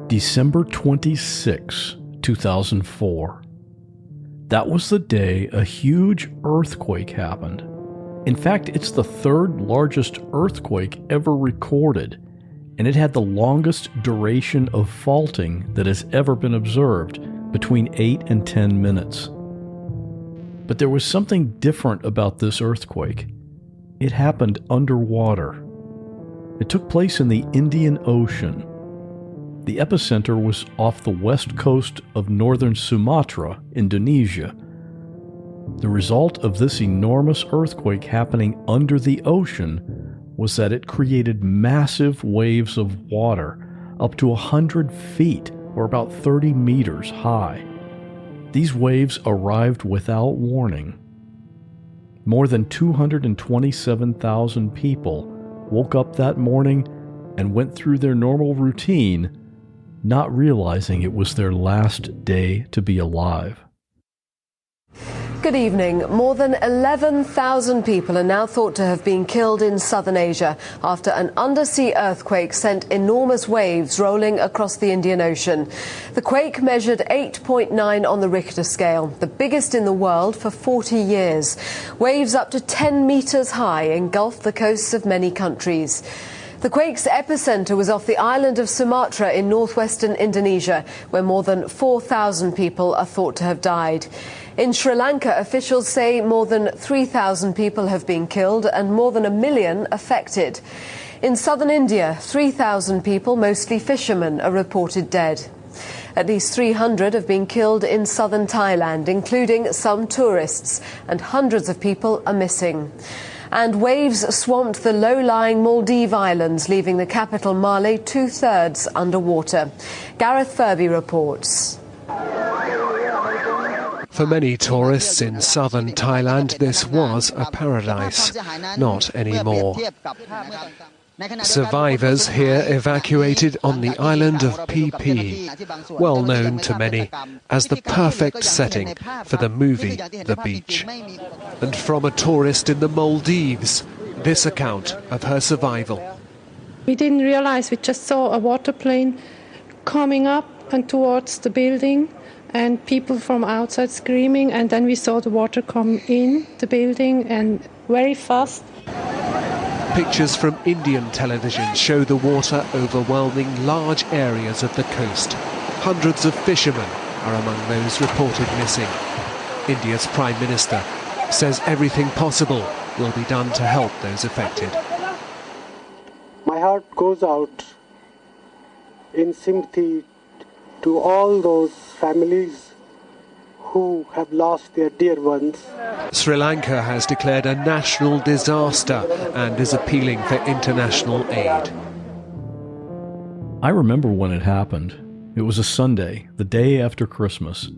December 26, 2004. That was the day a huge earthquake happened. In fact, it's the third largest earthquake ever recorded, and it had the longest duration of faulting that has ever been observed, between 8 and 10 minutes. But there was something different about this earthquake. It happened underwater. It took place in the Indian Ocean. The epicenter was off the west coast of northern Sumatra, Indonesia. The result of this enormous earthquake happening under the ocean was that it created massive waves of water, up to 100 feet, or about 30 meters high. These waves arrived without warning. More than 227,000 people woke up that morning and went through their normal routine, not realizing it was their last day to be alive. Good evening. More than 11,000 people are now thought to have been killed in southern Asia after an undersea earthquake sent enormous waves rolling across the Indian Ocean. The quake measured 8.9 on the Richter scale, the biggest in the world for 40 years. Waves up to 10 meters high engulfed the coasts of many countries. The quake's epicenter was off the island of Sumatra in northwestern Indonesia, where more than 4,000 people are thought to have died. In Sri Lanka, officials say more than 3,000 people have been killed and more than 1 million affected. In southern India, 3,000 people, mostly fishermen, are reported dead. At least 300 have been killed in southern Thailand, including some tourists, and hundreds of people are missing. And waves swamped the low-lying Maldive Islands, leaving the capital Male two-thirds underwater. Gareth Furby reports. For many tourists in southern Thailand, this was a paradise. Not anymore. Survivors here evacuated on the island of Phi Phi, well known to many as the perfect setting for the movie The Beach. And from a tourist in the Maldives, this account of her survival. We didn't realize, we just saw a water plane coming up and towards the building and people from outside screaming, and then we saw the water come in the building and very fast. Pictures from Indian television show the water overwhelming large areas of the coast. Hundreds of fishermen are among those reported missing. India's Prime Minister says everything possible will be done to help those affected. My heart goes out in sympathy to all those families who have lost their dear ones. Sri Lanka has declared a national disaster and is appealing for international aid. I remember when it happened. It was a Sunday, the day after Christmas.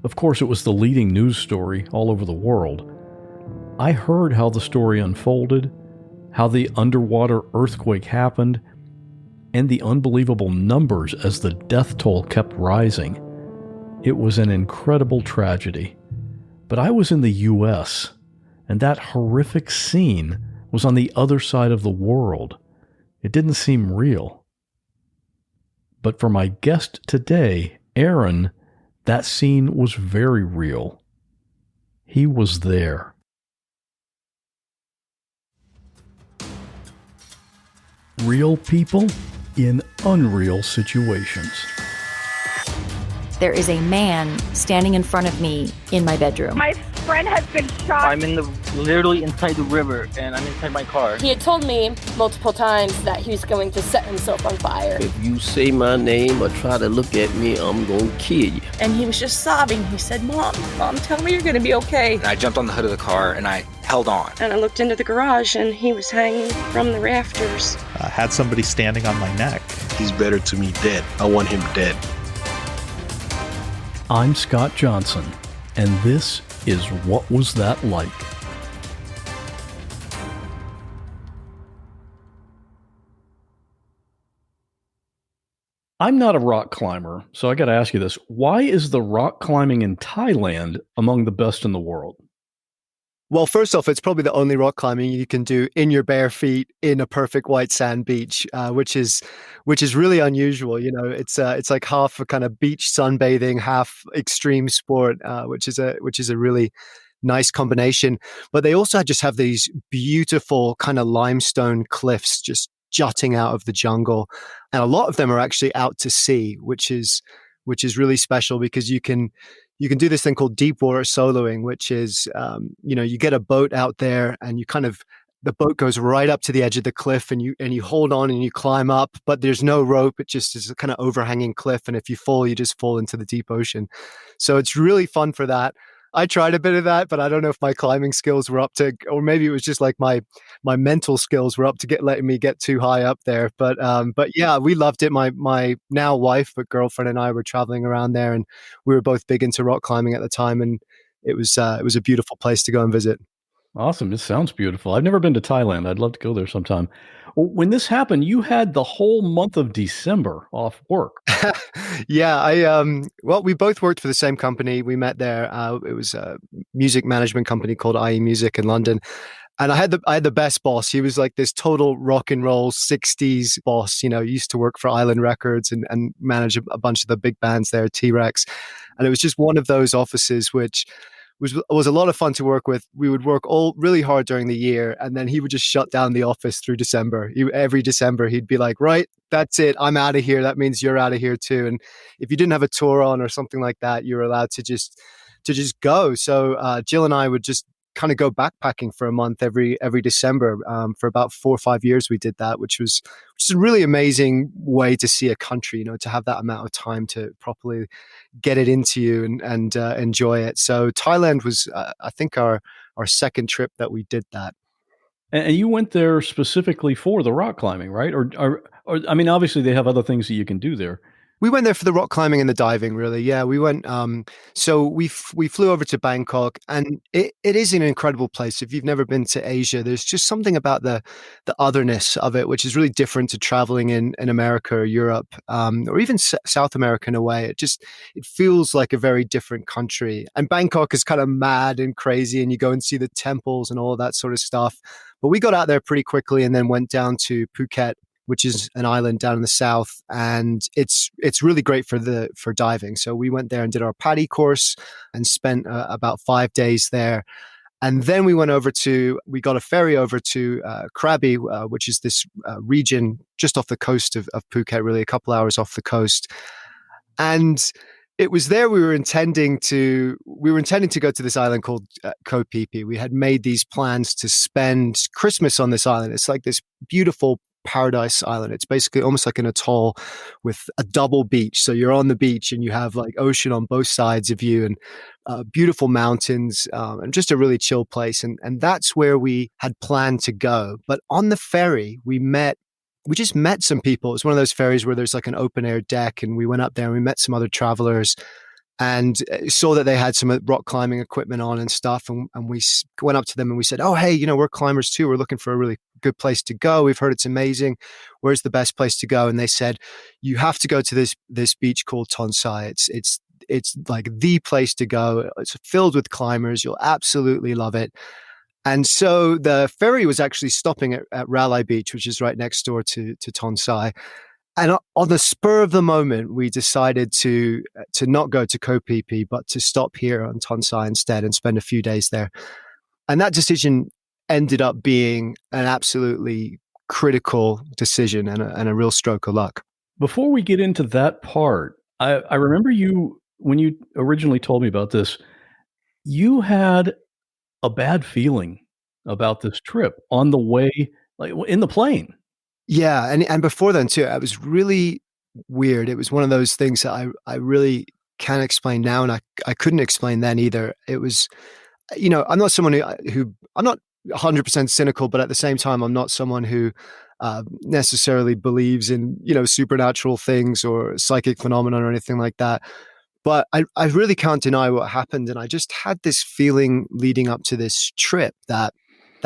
Of course, it was the leading news story all over the world. I heard how the story unfolded, how the underwater earthquake happened, and the unbelievable numbers as the death toll kept rising. It was an incredible tragedy. But I was in the U.S., and that horrific scene was on the other side of the world. It didn't seem real. But for my guest today, Aaron, that scene was very real. He was there. Real people in unreal situations. There is a man standing in front of me in my bedroom. My friend has been shot. I'm literally inside the river, and I'm inside my car. He had told me multiple times that he was going to set himself on fire. If you say my name or try to look at me, I'm going to kill you. And he was just sobbing. He said, Mom, tell me you're going to be okay. And I jumped on the hood of the car, and I held on. And I looked into the garage, and he was hanging from the rafters. I had somebody standing on my neck. He's better to me dead. I want him dead. I'm Scott Johnson, and this is What Was That Like? I'm not a rock climber, so I got to ask you this. Why is the rock climbing in Thailand among the best in the world? Well, first off, it's probably the only rock climbing you can do in your bare feet in a perfect white sand beach, which is really unusual. It's like half a kind of beach sunbathing, half extreme sport, which is a really nice combination. But they also just have these beautiful kind of limestone cliffs just jutting out of the jungle, and a lot of them are actually out to sea, which is really special because you can do this thing called deep water soloing, which is, you get a boat out there and the boat goes right up to the edge of the cliff and you hold on and you climb up, but there's no rope. It just is a kind of overhanging cliff. And if you fall, you just fall into the deep ocean. So it's really fun for that. I tried a bit of that, but I don't know if my climbing skills were up to, or maybe it was just like my mental skills were up to letting me get too high up there. But yeah, we loved it. My now wife, but girlfriend and I were traveling around there, and we were both big into rock climbing at the time, and it was a beautiful place to go and visit. Awesome. This sounds beautiful. I've never been to Thailand. I'd love to go there sometime. When this happened, you had the whole month of December off work. Yeah, well, we both worked for the same company. We met there. It was a music management company called IE Music in London. And I had the best boss. He was like this total rock and roll 60s boss, used to work for Island Records and manage a bunch of the big bands there, T-Rex. And it was just one of those offices which was a lot of fun to work with. We would work all really hard during the year, and then he would just shut down the office through December. Every December, he'd be like, right, that's it. I'm out of here. That means you're out of here too. And if you didn't have a tour on or something like that, you were allowed to just go. So Jill and I would just kind of go backpacking for a month every December. For about 4 or 5 years, we did that, which is a really amazing way to see a country, to have that amount of time to properly get it into you and enjoy it. So Thailand was, I think, our second trip that we did that. And you went there specifically for the rock climbing, right? Or I mean, obviously they have other things that you can do there. We went there for the rock climbing and the diving, really. Yeah, we went. So we flew over to Bangkok, and it is an incredible place. If you've never been to Asia, there's just something about the otherness of it, which is really different to traveling in America or Europe, or even South America in a way. It feels like a very different country. And Bangkok is kind of mad and crazy, and you go and see the temples and all of that sort of stuff. But we got out there pretty quickly, and then went down to Phuket, which is an island down in the south, and it's really great for diving. So we went there and did our PADI course and spent about 5 days there. And then we got a ferry over to Krabi, which is this region just off the coast of Phuket, really a couple hours off the coast. And it was there we were intending to go to this island called Koh Phi Phi. We had made these plans to spend Christmas on this island. It's like this beautiful paradise island. It's basically almost like an atoll with a double beach. So you're on the beach and you have like ocean on both sides of you, and beautiful mountains, and just a really chill place. And that's where we had planned to go. But on the ferry, we just met some people. It's one of those ferries where there's like an open air deck, and we went up there and we met some other travelers and saw that they had some rock climbing equipment on and stuff. And we went up to them and we said, oh, hey, we're climbers too. We're looking for a really good place to go. We've heard it's amazing. Where's the best place to go? And they said, you have to go to this beach called Tonsai. It's like the place to go. It's filled with climbers. You'll absolutely love it. And so the ferry was actually stopping at Ralai Beach, which is right next door to Tonsai. And on the spur of the moment, we decided to not go to Koh Phi Phi, but to stop here on Tonsai instead and spend a few days there. And that decision ended up being an absolutely critical decision and a real stroke of luck. Before we get into that part, I remember when you originally told me about this, you had a bad feeling about this trip on the way, like in the plane. Yeah, and before then too, it was really weird. It was one of those things that I really can't explain now, and I couldn't explain then either. It was, I'm not someone who I'm not 100% cynical, but at the same time, I'm not someone who necessarily believes in supernatural things or psychic phenomena or anything like that. But I really can't deny what happened, and I just had this feeling leading up to this trip that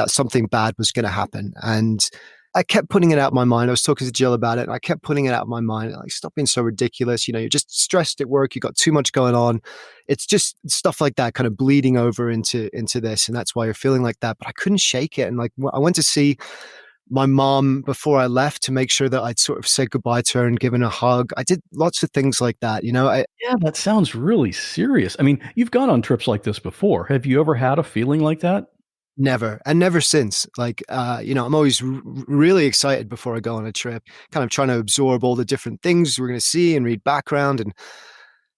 something bad was going to happen. And I kept putting it out of my mind. I was talking to Jill about it, and I kept putting it out of my mind. Like, stop being so ridiculous. You're just stressed at work. You got too much going on. It's just stuff like that kind of bleeding over into this. And that's why you're feeling like that. But I couldn't shake it. And like, I went to see my mom before I left to make sure that I'd sort of said goodbye to her and given a hug. I did lots of things like that. Yeah, that sounds really serious. I mean, you've gone on trips like this before. Have you ever had a feeling like that? Never. And never since. Like, I'm always really excited before I go on a trip, kind of trying to absorb all the different things we're going to see and read background. And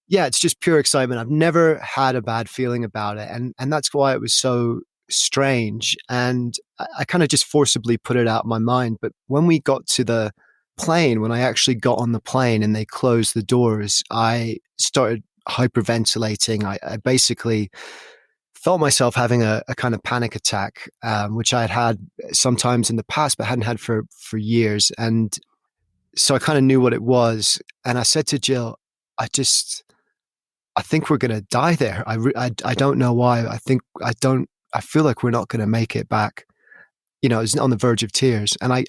yeah, it's just pure excitement. I've never had a bad feeling about it. And that's why it was so strange. And I kind of just forcibly put it out of my mind. But when we got to the plane, when I actually got on the plane and they closed the doors, I started hyperventilating. I basically felt myself having a kind of panic attack, which I had sometimes in the past, but hadn't had for years. And so I kind of knew what it was. And I said to Jill, I think we're going to die there. I don't know why. I feel like we're not going to make it back. I was on the verge of tears, and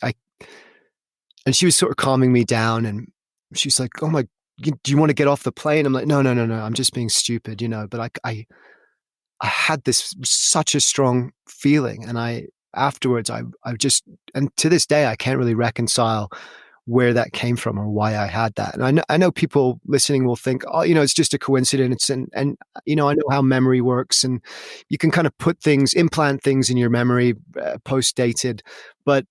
and she was sort of calming me down, and she's like, "Oh my, do you want to get off the plane?" I'm like, no, I'm just being stupid, but I had this such a strong feeling, and afterwards I just, and to this day I can't really reconcile where that came from or why I had that. And I know people listening will think, oh, it's just a coincidence, and I know how memory works, and you can kind of implant things in your memory post-dated, but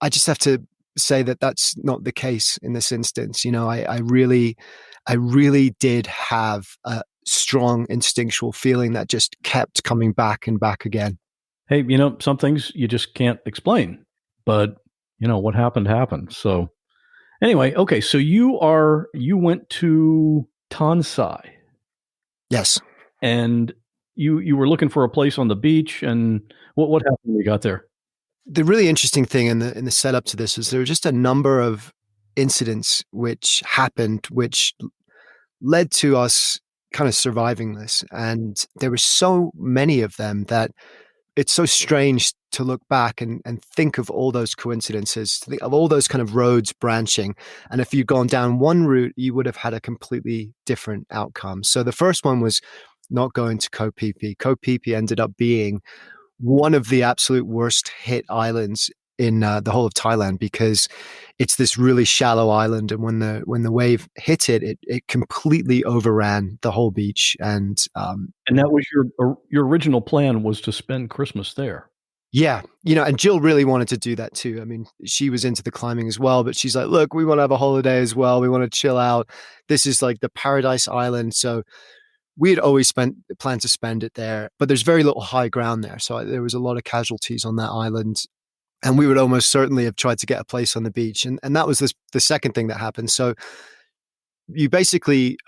I just have to say that that's not the case in this instance. I really did have a strong instinctual feeling that just kept coming back and back again. Hey, some things you just can't explain, but what happened. So anyway, okay. So you went to Tansai. Yes. And you were looking for a place on the beach, and what happened when you got there? The really interesting thing in the setup to this is there were just a number of incidents which happened, which led to us kind of surviving this. And there were so many of them that it's so strange to look back and think of all those coincidences, to think of all those kind of roads branching. And if you'd gone down one route, you would have had a completely different outcome. So the first one was not going to Koh Phi Phi. Koh Phi Phi ended up being one of the absolute worst hit islands in the whole of Thailand, because it's this really shallow island, and when the wave hit it completely overran the whole beach. And that was your original plan, was to spend Christmas there. Yeah, and Jill really wanted to do that too. I mean, she was into the climbing as well, but she's like, look, we want to have a holiday as well. We want to chill out. This is like the paradise island. So we had always planned to spend it there, but there's very little high ground there. So there was a lot of casualties on that island. And we would almost certainly have tried to get a place on the beach. And that was the second thing that happened. So you basically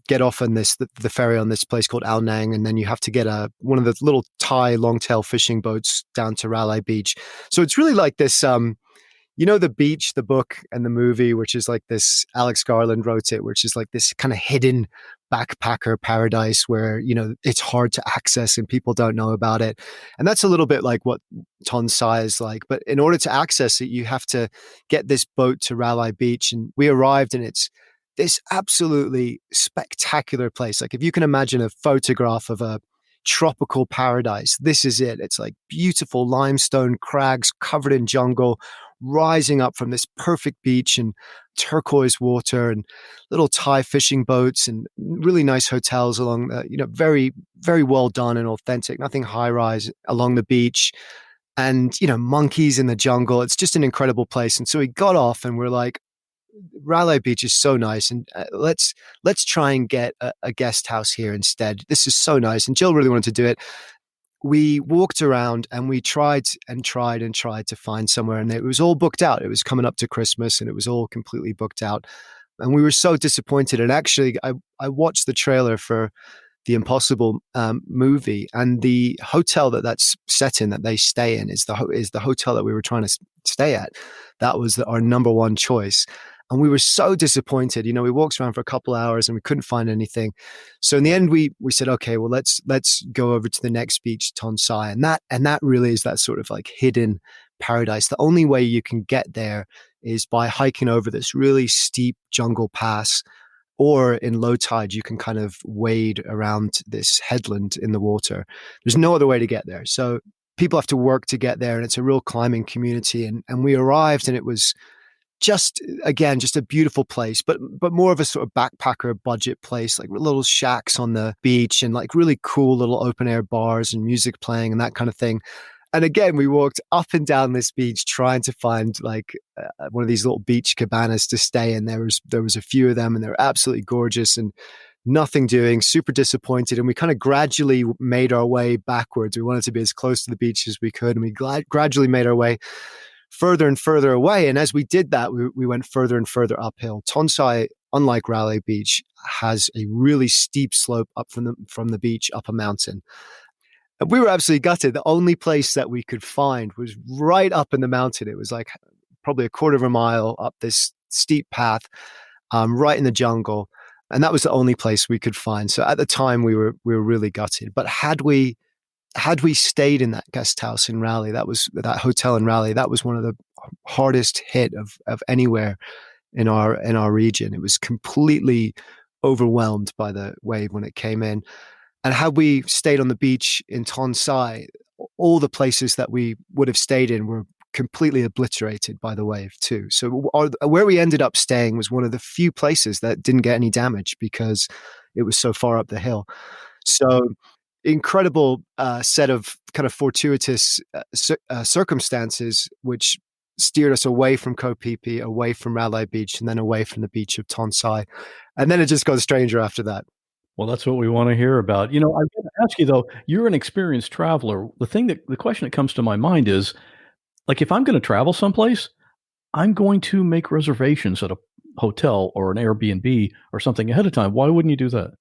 get off on the ferry on this place called Ao Nang, and then you have to get one of the little Thai long-tail fishing boats down to Raleigh Beach. So it's really like this, The Beach, the book and the movie, which is like this, Alex Garland wrote it, which is like this kind of hidden backpacker paradise where, it's hard to access and people don't know about it. And that's a little bit like what Tansai is like. But in order to access it, you have to get this boat to Raleigh Beach. And we arrived, and it's this absolutely spectacular place. Like, if you can imagine a photograph of a tropical paradise, this is it. It's like beautiful limestone crags covered in jungle, rising up from this perfect beach and turquoise water, and little Thai fishing boats and really nice hotels along the, very, very well done and authentic, nothing high rise along the beach, and, monkeys in the jungle. It's just an incredible place. And so we got off and we're like, Raleigh Beach is so nice, and let's try and get a guest house here instead. This is so nice. And Jill really wanted to do it. We walked around and we tried to find somewhere, and it was all booked out. It was coming up to Christmas and it was all completely booked out. And we were so disappointed. And actually, I watched the trailer for the Impossible movie, and the hotel that's set in, that they stay in, is the hotel that we were trying to stay at. That was our number one choice. And we were so disappointed. We walked around for a couple hours and we couldn't find anything. So in the end, we said, okay, well, let's go over to the next beach, Tonsai. And that really is that sort of like hidden paradise. The only way you can get there is by hiking over this really steep jungle pass, or in low tide, you can kind of wade around this headland in the water. There's no other way to get there. So people have to work to get there, and it's a real climbing community. And we arrived, and it was just a beautiful place, but more of a sort of backpacker budget place, like little shacks on the beach and like really cool little open air bars and music playing and that kind of thing. And again, we walked up and down this beach trying to find like one of these little beach cabanas to stay in. There was a few of them, and they're absolutely gorgeous, and nothing doing, super disappointed. And we kind of gradually made our way backwards. We wanted to be as close to the beach as we could, and we gradually made our way further and further away. And as we did that, we went further and further uphill. Tonsai, unlike Raleigh Beach, has a really steep slope up from the beach up a mountain. And we were absolutely gutted. The only place that we could find was right up in the mountain. It was like probably a quarter of a mile up this steep path, right in the jungle. And that was the only place we could find. So at the time, we were really gutted. But had we stayed in that guest house in Raleigh, that hotel in Raleigh, that was one of the hardest hit of anywhere in our region. It was completely overwhelmed by the wave when it came in. And had we stayed on the beach in Tonsai, all the places that we would have stayed in were completely obliterated by the wave too. So where we ended up staying was one of the few places that didn't get any damage because it was so far up the hill. So incredible set of kind of fortuitous circumstances which steered us away from Koh Phi Phi, away from Raleigh Beach, and then away from the beach of Tonsai. And then it just got stranger after that. Well, that's what we want to hear about. I'm going to ask you, though, you're an experienced traveler. The question that comes to my mind is, like, if I'm going to travel someplace, I'm going to make reservations at a hotel or an Airbnb or something ahead of time. Why wouldn't you do that?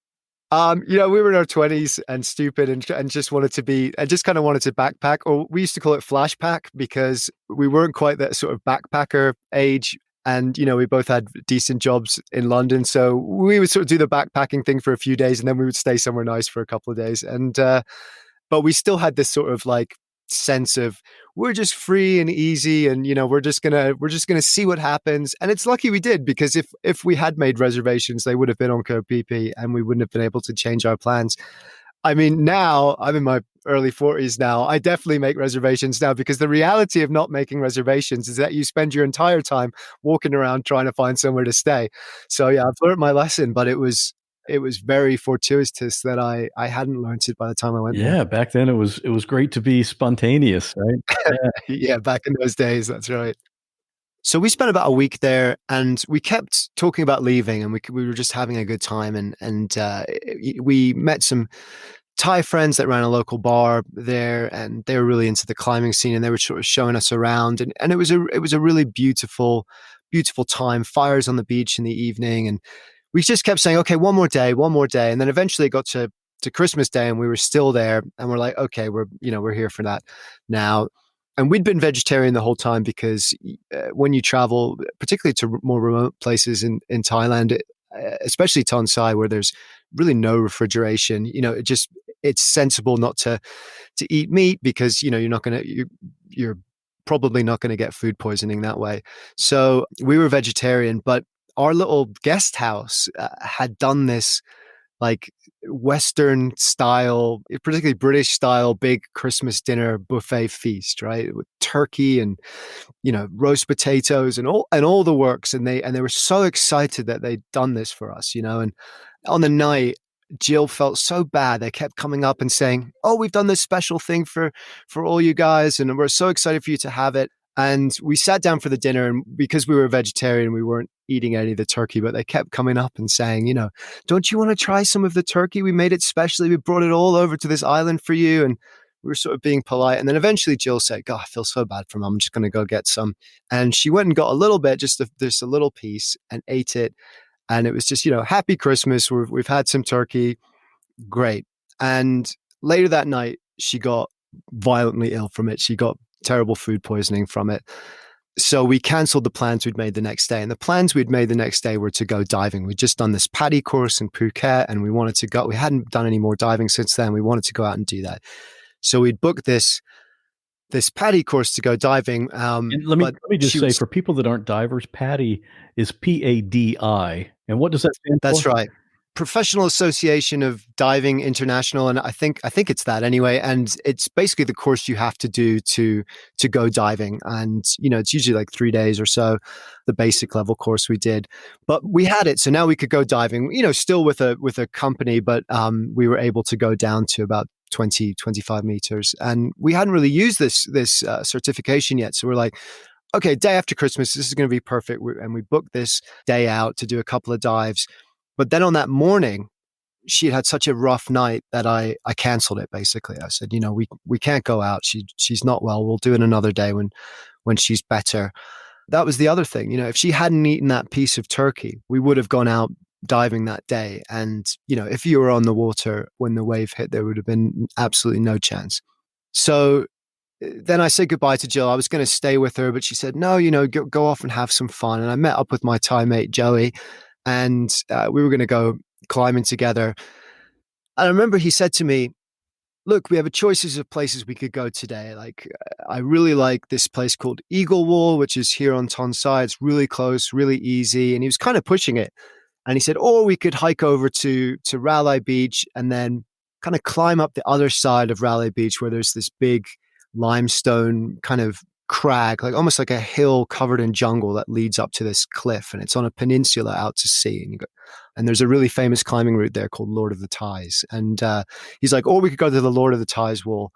We were in our 20s and stupid and just kind of wanted to backpack, or we used to call it flash pack because we weren't quite that sort of backpacker age. And, we both had decent jobs in London. So we would sort of do the backpacking thing for a few days, and then we would stay somewhere nice for a couple of days. And, but we still had this sort of like sense of we're just free and easy, and we're just gonna see what happens. And it's lucky we did, because if we had made reservations, they would have been on Koh Phi Phi, and we wouldn't have been able to change our plans. I mean, now I'm in my early 40s now. I definitely make reservations now, because the reality of not making reservations is that you spend your entire time walking around trying to find somewhere to stay. So yeah, I've learned my lesson, but it was very fortuitous that I hadn't learned it by the time I went there. Yeah, back then it was great to be spontaneous, right? Yeah, back in those days, that's right. So we spent about a week there, and we kept talking about leaving, and we were just having a good time, and we met some Thai friends that ran a local bar there, and they were really into the climbing scene, and they were sort of showing us around, and it was a really beautiful time. Fires on the beach in the evening, and we just kept saying, okay, one more day, and then eventually it got to Christmas Day, and we were still there, and we're like, okay, we're here for that now. And we'd been vegetarian the whole time, because when you travel, particularly to more remote places in Thailand, especially Tonsai, where there's really no refrigeration, it's sensible not to eat meat, because you're probably not going to get food poisoning that way. So we were vegetarian, but our little guest house had done this like Western style, particularly British style, big Christmas dinner buffet feast, right? With turkey and, roast potatoes and all the works. And they were so excited that they'd done this for us, and on the night, Jill felt so bad. They kept coming up and saying, oh, we've done this special thing for all you guys, and we're so excited for you to have it. And we sat down for the dinner, and because we were vegetarian, we weren't eating any of the turkey, but they kept coming up and saying, don't you want to try some of the turkey? We made it specially. We brought it all over to this island for you. And we were sort of being polite. And then eventually Jill said, God, I feel so bad for Mum. I'm just going to go get some. And she went and got a little bit, just a little piece, and ate it. And it was just, happy Christmas. We've had some turkey. Great. And later that night, she got violently ill from it. She got terrible food poisoning from it. So we canceled the plans we'd made the next day. And the plans we'd made the next day were to go diving. We'd just done this PADI course in Phuket, and we wanted to go. We hadn't done any more diving since then. We wanted to go out and do that. So we'd booked this PADI course to go diving. And let me just say, for people that aren't divers, PADI is PADI. And what does that stand for? That's right. Professional Association of Diving International, and I think it's that anyway. And it's basically the course you have to do to go diving. And it's usually like 3 days or so, the basic level course we did. But we had it, so now we could go diving. Still with a company, but we were able to go down to about 20-25 meters, and we hadn't really used this certification yet. So we're like, okay, day after Christmas, this is going to be perfect. And we booked this day out to do a couple of dives. But then on that morning, she had such a rough night that I canceled it. Basically, I said, we can't go out. She's not well. We'll do it another day when she's better. That was the other thing. If she hadn't eaten that piece of turkey, we would have gone out diving that day. And if you were on the water when the wave hit, there would have been absolutely no chance. So then I said goodbye to Jill. I was going to stay with her, but she said, no, go off and have some fun. And I met up with my Thai mate, Joey, and we were going to go climbing together. And I remember he said to me, look, we have a choices of places we could go today. Like, I really like this place called Eagle Wall, which is here on Tonsai. It's really close, really easy. And he was kind of pushing it. And he said, or we could hike over to Raleigh Beach and then kind of climb up the other side of Raleigh Beach, where there's this big limestone kind of crag, like almost like a hill covered in jungle that leads up to this cliff, and it's on a peninsula out to sea. And there's a really famous climbing route there called Lord of the Ties. And he's like, or we could go to the Lord of the Ties wall.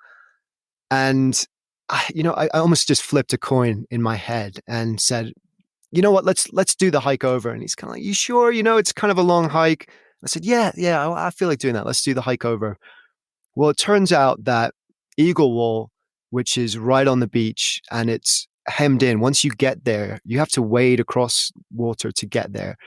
And I almost just flipped a coin in my head and said, you know what, let's do the hike over. And he's kind of like, you sure? It's kind of a long hike. I said, yeah, I feel like doing that. Let's do the hike over. Well, it turns out that Eagle Wall, which is right on the beach, and it's hemmed in. Once you get there, you have to wade across water to get there.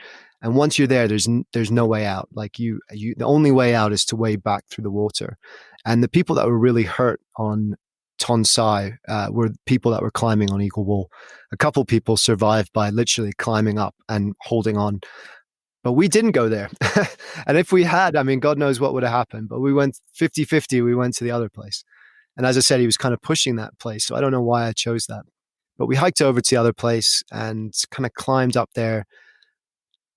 And once you're there, there's no way out. Like the only way out is to wade back through the water. And the people that were really hurt on Tonsai were people that were climbing on Eagle Wall. A couple people survived by literally climbing up and holding on. But we didn't go there. And if we had, God knows what would have happened. But we went 50-50, we went to the other place. And as I said, he was kind of pushing that place. So I don't know why I chose that. But we hiked over to the other place and kind of climbed up there.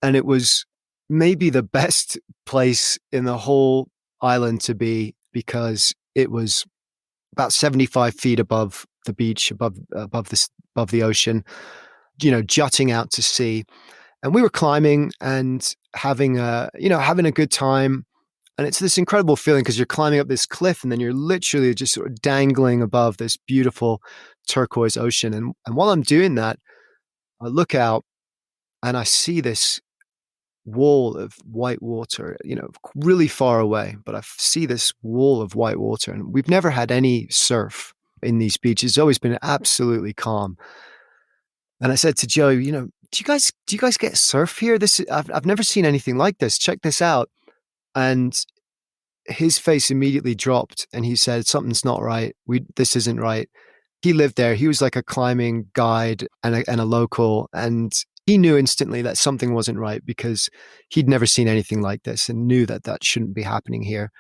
And it was maybe the best place in the whole island to be, because it was about 75 feet above the beach, above the ocean, jutting out to sea. And we were climbing and having a good time. And it's this incredible feeling because you're climbing up this cliff and then you're literally just sort of dangling above this beautiful turquoise ocean. And while I'm doing that, I look out and I see this wall of white water, really far away, but I see this wall of white water. And we've never had any surf in these beaches. It's always been absolutely calm. And I said to Joe, do you guys get surf here? I've never seen anything like this. Check this out. And his face immediately dropped and he said, something's not right. This isn't right. He lived there. He was like a climbing guide and a local. And he knew instantly that something wasn't right because he'd never seen anything like this and knew that shouldn't be happening here.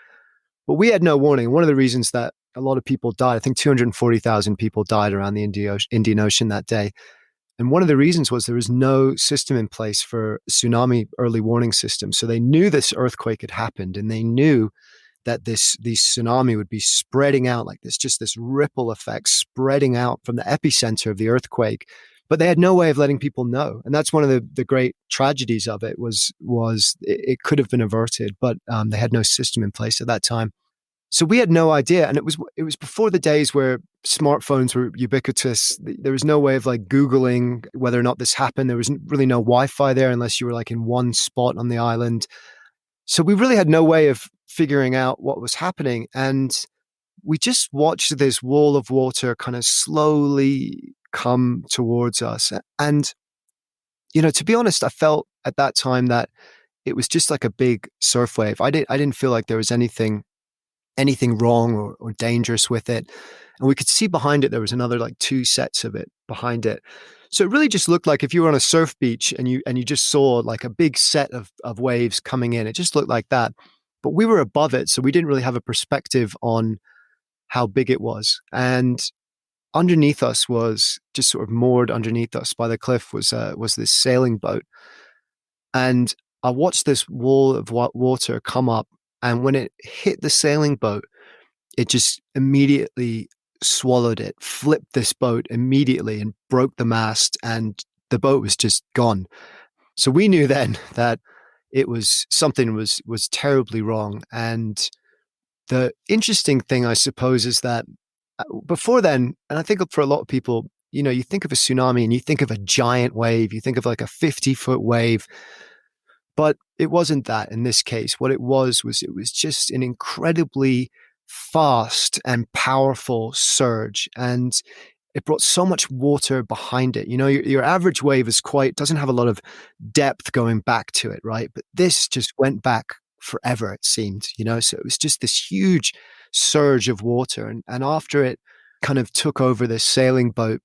But we had no warning. One of the reasons that a lot of people died, I think 240,000 people died around the Indian Ocean that day. And one of the reasons was there was no system in place for tsunami early warning system. So they knew this earthquake had happened and they knew that this tsunami would be spreading out like this, just this ripple effect spreading out from the epicenter of the earthquake. But they had no way of letting people know. And that's one of the great tragedies of it was it could have been averted, but they had no system in place at that time. So we had no idea. And it was before the days where smartphones were ubiquitous. There was no way of like Googling whether or not this happened. There was really no Wi-Fi there unless you were like in one spot on the island. So we really had no way of figuring out what was happening. And we just watched this wall of water kind of slowly come towards us. And, to be honest, I felt at that time that it was just like a big surf wave. I didn't feel like there was anything anything wrong or dangerous with it. And we could see behind it, there was another like 2 sets of it behind it. So it really just looked like if you were on a surf beach and you just saw like a big set of waves coming in, it just looked like that. But we were above it, so we didn't really have a perspective on how big it was. And underneath us was just sort of moored underneath us by the cliff was this sailing boat. And I watched this wall of water come up, and when it hit the sailing boat, it just immediately swallowed it, flipped this boat immediately and broke the mast, and the boat was just gone. So we knew then that it was something was terribly wrong. And the interesting thing, I suppose, is that before then, and I think for a lot of people, you think of a tsunami and you think of a giant wave, you think of like a 50-foot wave, but it wasn't that in this case. What it was just an incredibly fast and powerful surge, and it brought so much water behind it. Your average wave doesn't have a lot of depth going back to it, right? But this just went back forever, it seemed, so it was just this huge surge of water. And after it kind of took over this sailing boat,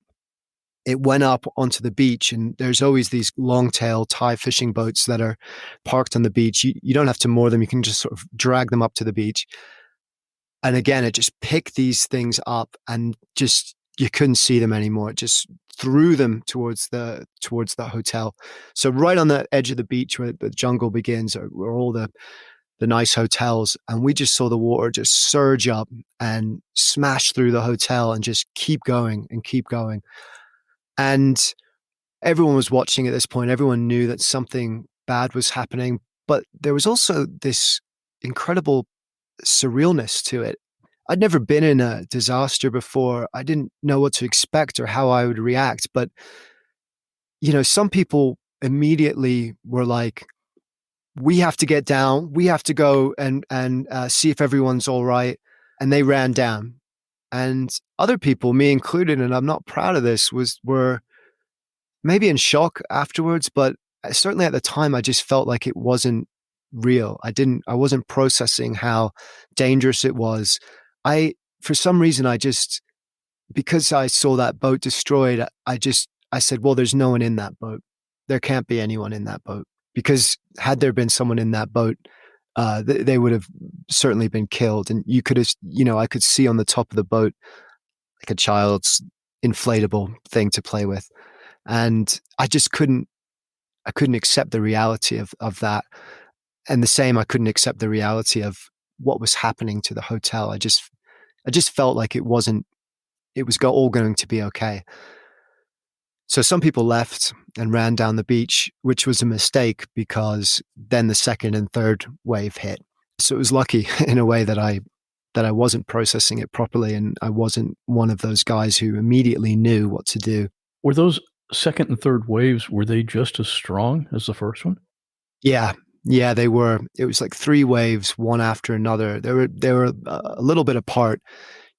it went up onto the beach, and there's always these long-tail Thai fishing boats that are parked on the beach. You don't have to moor them. You can just sort of drag them up to the beach. And again, it just picked these things up and just, you couldn't see them anymore. It just threw them towards the hotel. So right on the edge of the beach where the jungle begins are all the nice hotels. And we just saw the water just surge up and smash through the hotel and just keep going and keep going. And everyone was watching at this point. Everyone knew that something bad was happening, but there was also this incredible surrealness to it. I'd never been in a disaster before. I didn't know what to expect or how I would react. But, some people immediately were like, we have to get down. We have to go and see if everyone's all right. And they ran down. And other people, me included, and I'm not proud of this, were maybe in shock afterwards, but certainly at the time, I just felt like it wasn't real. I wasn't processing how dangerous it was. For some reason, because I saw that boat destroyed, I said, well, there's no one in that boat. There can't be anyone in that boat, because had there been someone in that boat, they would have certainly been killed. And you could have, I could see on the top of the boat, like a child's inflatable thing to play with. And I couldn't accept the reality of that. And the same, I couldn't accept the reality of what was happening to the hotel. I just felt like it was all going to be okay. So some people left and ran down the beach, which was a mistake, because then the second and third wave hit. So it was lucky in a way that I wasn't processing it properly, and I wasn't one of those guys who immediately knew what to do. Were those second and third waves, were they just as strong as the first one? Yeah, they were. It was like 3 waves, one after another. They were a little bit apart.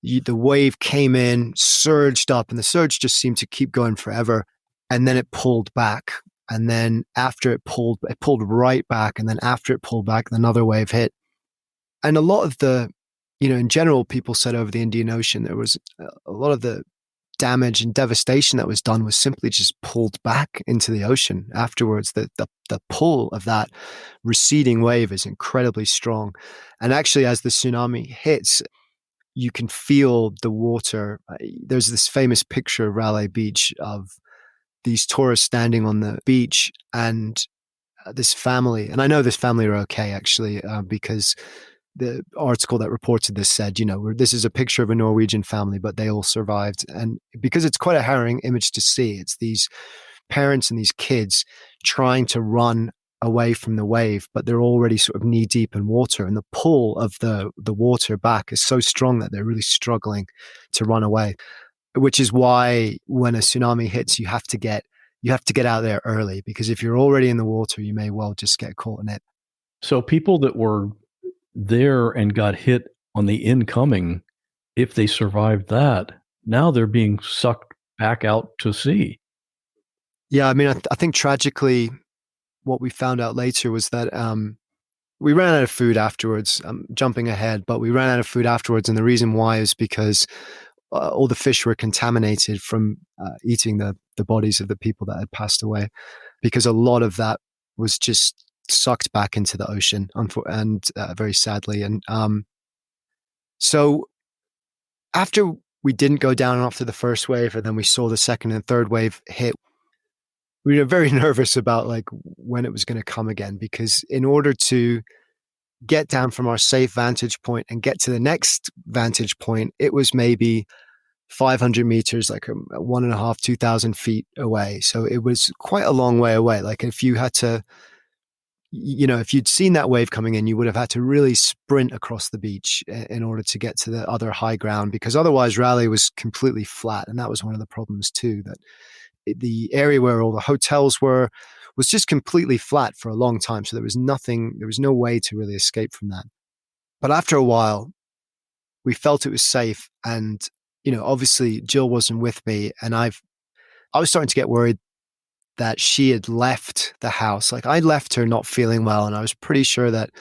The wave came in, surged up, and the surge just seemed to keep going forever. And then it pulled back. And then after it pulled right back. And then after it pulled back, another wave hit. And a lot of the, in general, people said over the Indian Ocean, there was a lot of the damage and devastation that was done was simply just pulled back into the ocean afterwards. The pull of that receding wave is incredibly strong. And actually, as the tsunami hits, you can feel the water. There's this famous picture of Raleigh Beach of these tourists standing on the beach, and this family, and I know this family are okay actually, because the article that reported this said, this is a picture of a Norwegian family, but they all survived. And because it's quite a harrowing image to see, it's these parents and these kids trying to run away from the wave, but they're already sort of knee deep in water, and the pull of the water back is so strong that they're really struggling to run away, which is why when a tsunami hits, you have to get out there early, because if you're already in the water, you may well just get caught in it. So people that were there and got hit on the incoming, if they survived that, now they're being sucked back out to sea. Yeah, I mean, I think tragically, what we found out later was that we ran out of food afterwards. I'm jumping ahead, but we ran out of food afterwards. And the reason why is because all the fish were contaminated from eating the bodies of the people that had passed away, because a lot of that was just sucked back into the ocean, and very sadly. And so after we didn't go down after the first wave, and then we saw the second and third wave hit, we were very nervous about like when it was going to come again, because in order to get down from our safe vantage point and get to the next vantage point, it was maybe 500 meters, like 1.5, 2,000 feet away. So it was quite a long way away. Like if you had to, if you'd seen that wave coming in, you would have had to really sprint across the beach in order to get to the other high ground, because otherwise Raleigh was completely flat. And that was one of the problems too, that the area where all the hotels were was just completely flat for a long time. So there was no way to really escape from that. But after a while, we felt it was safe. And, obviously Jill wasn't with me, and I was starting to get worried that she had left the house. Like I left her not feeling well, and I was pretty sure that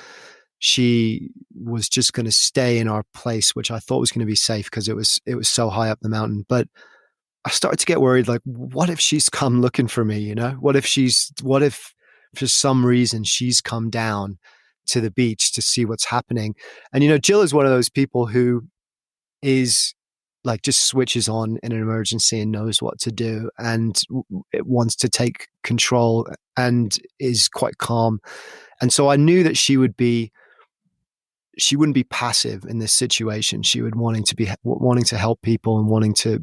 she was just going to stay in our place, which I thought was going to be safe because it was so high up the mountain. But I started to get worried, like, what if she's come looking for me, What if for some reason she's come down to the beach to see what's happening? And, Jill is one of those people who is like just switches on in an emergency and knows what to do, and it wants to take control and is quite calm. And so I knew that she wouldn't be passive in this situation. She would wanting to help people and wanting to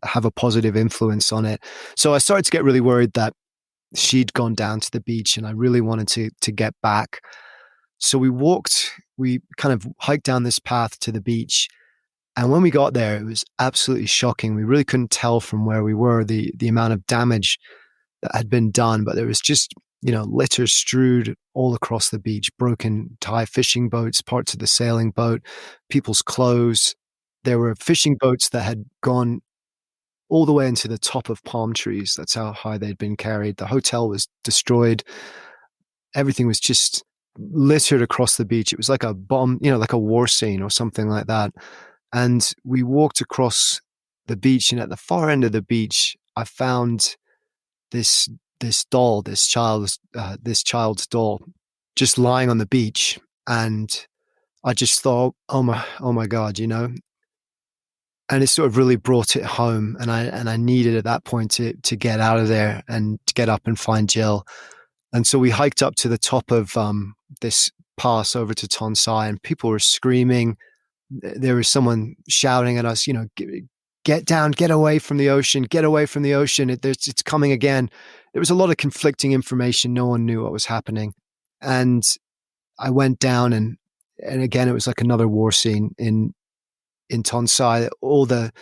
have a positive influence on it. So I started to get really worried that she'd gone down to the beach, and I really wanted to get back. So we kind of hiked down this path to the beach. And when we got there, it was absolutely shocking. We really couldn't tell from where we were the amount of damage that had been done, but there was just, litter strewed all across the beach, broken Thai fishing boats, parts of the sailing boat, people's clothes. There were fishing boats that had gone all the way into the top of palm trees. That's how high they'd been carried. The hotel was destroyed. Everything was just littered across the beach. It was like a bomb, like a war scene or something like that. And we walked across the beach, and at the far end of the beach, I found this doll, this child's doll, just lying on the beach. And I just thought, oh my God, And it sort of really brought it home. And I needed at that point to get out of there and to get up and find Jill. And so we hiked up to the top of this pass over to Tonsai, and people were screaming. There was someone shouting at us, get down, get away from the ocean, it's coming again. There was a lot of conflicting information. No one knew what was happening. And I went down, and again, it was like another war scene in Tonsai. All the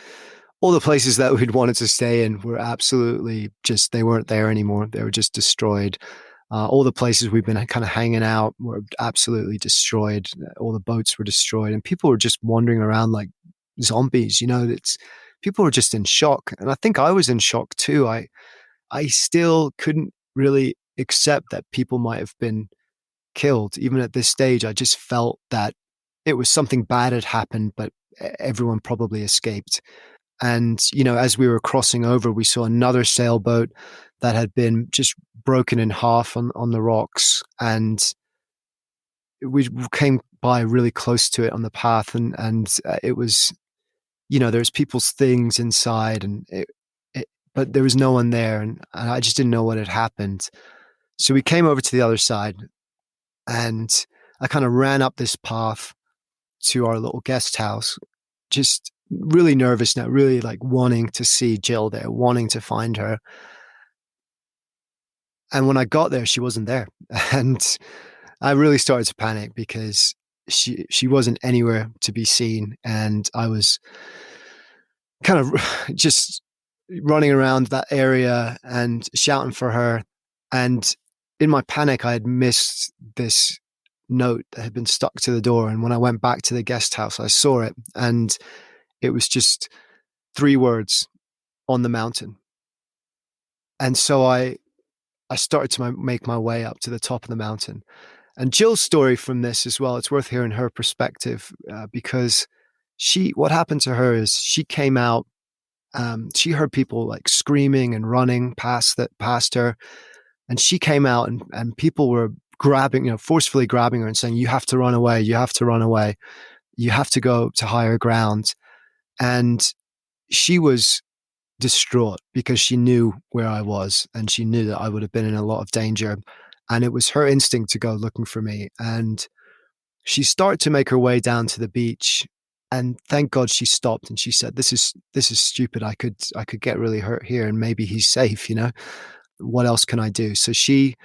places that we'd wanted to stay in were absolutely just, they weren't there anymore. They were just destroyed. All the places we've been kind of hanging out were absolutely destroyed. All the boats were destroyed, and people were just wandering around like zombies. People were just in shock, and I think I was in shock too. I still couldn't really accept that people might have been killed. Even at this stage, I just felt that it was something bad had happened, but everyone probably escaped. And, as we were crossing over, we saw another sailboat that had been just broken in half on the rocks. And we came by really close to it on the path. And it was, there's people's things inside, and but there was no one there. And I just didn't know what had happened. So we came over to the other side, and I kind of ran up this path to our little guest house, just really nervous now, really like wanting to see Jill there, wanting to find her. And when I got there, she wasn't there. And I really started to panic because she wasn't anywhere to be seen. And I was kind of just running around that area and shouting for her. And in my panic, I had missed this note that had been stuck to the door. And when I went back to the guest house, I saw it, and it was just 3 words: on the mountain. And so I started to make my way up to the top of the mountain, And Jill's story from this as well, it's worth hearing her perspective because what happened to her is she came out, she heard people like screaming and running past her. And she came out and people were grabbing, forcefully grabbing her and saying, you have to run away. You have to run away. You have to go to higher ground. And she was distraught because she knew where I was and she knew that I would have been in a lot of danger. And it was her instinct to go looking for me. And she started to make her way down to the beach. And thank God she stopped and she said, this is stupid. I could get really hurt here and maybe he's safe, What else can I do? So she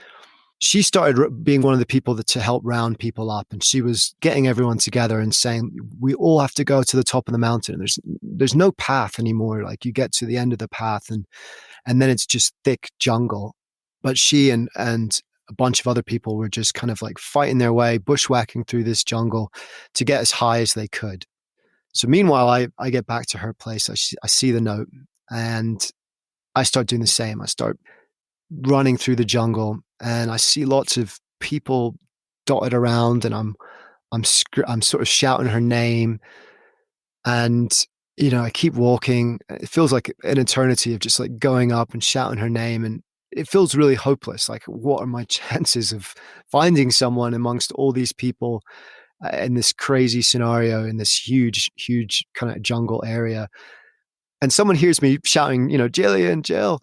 started being one of the people to help round people up. And she was getting everyone together and saying, we all have to go to the top of the mountain. There's no path anymore. Like you get to the end of the path and then it's just thick jungle. But she and a bunch of other people were just kind of like fighting their way, bushwhacking through this jungle to get as high as they could. So meanwhile, I get back to her place. I see the note and I start doing the same. I start running through the jungle and I see lots of people dotted around and I'm sort of shouting her name and I keep walking. It feels like an eternity of just like going up and shouting her name and it feels really hopeless. Like what are my chances of finding someone amongst all these people in this crazy scenario in this huge kind of jungle area? And someone hears me shouting, Jillian, Jill.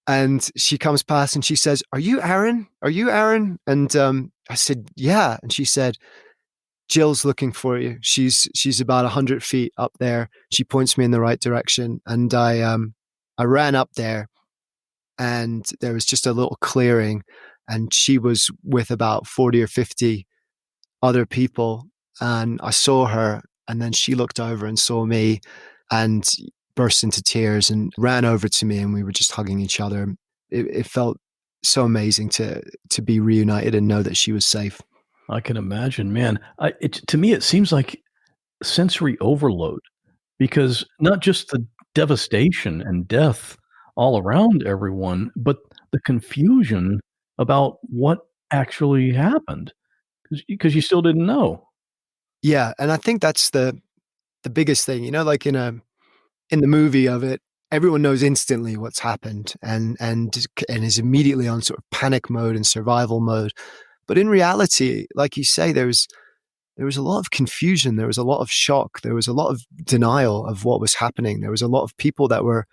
And she comes past and she says, are you Aaron? Are you Aaron? And I said, yeah. And she said, Jill's looking for you. She's about 100 feet up there. She points me in the right direction. And I ran up there and there was just a little clearing and she was with about 40 or 50 other people. And I saw her and then she looked over and saw me and burst into tears and ran over to me and we were just hugging each other. It felt so amazing to be reunited and know that she was safe. I can imagine, man. To me, it seems like sensory overload because not just the devastation and death all around everyone, but the confusion about what actually happened because you still didn't know. Yeah. And I think that's the biggest thing, like in the movie of it, everyone knows instantly what's happened and is immediately on sort of panic mode and survival mode. But in reality, like you say, there was a lot of confusion. There was a lot of shock. There was a lot of denial of what was happening. There was a lot of people that were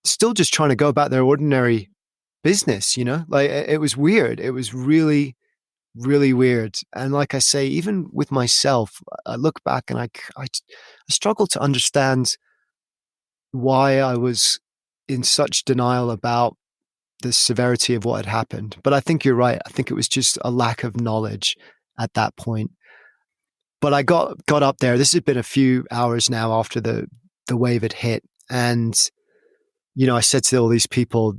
still just trying to go about their ordinary business, like it was weird. It was really, really weird. And like I say, even with myself, I look back and I struggle to understand why I was in such denial about the severity of what had happened. But I think you're right. I think it was just a lack of knowledge at that point. But I got up there. This had been a few hours now after the wave had hit. And, I said to all these people,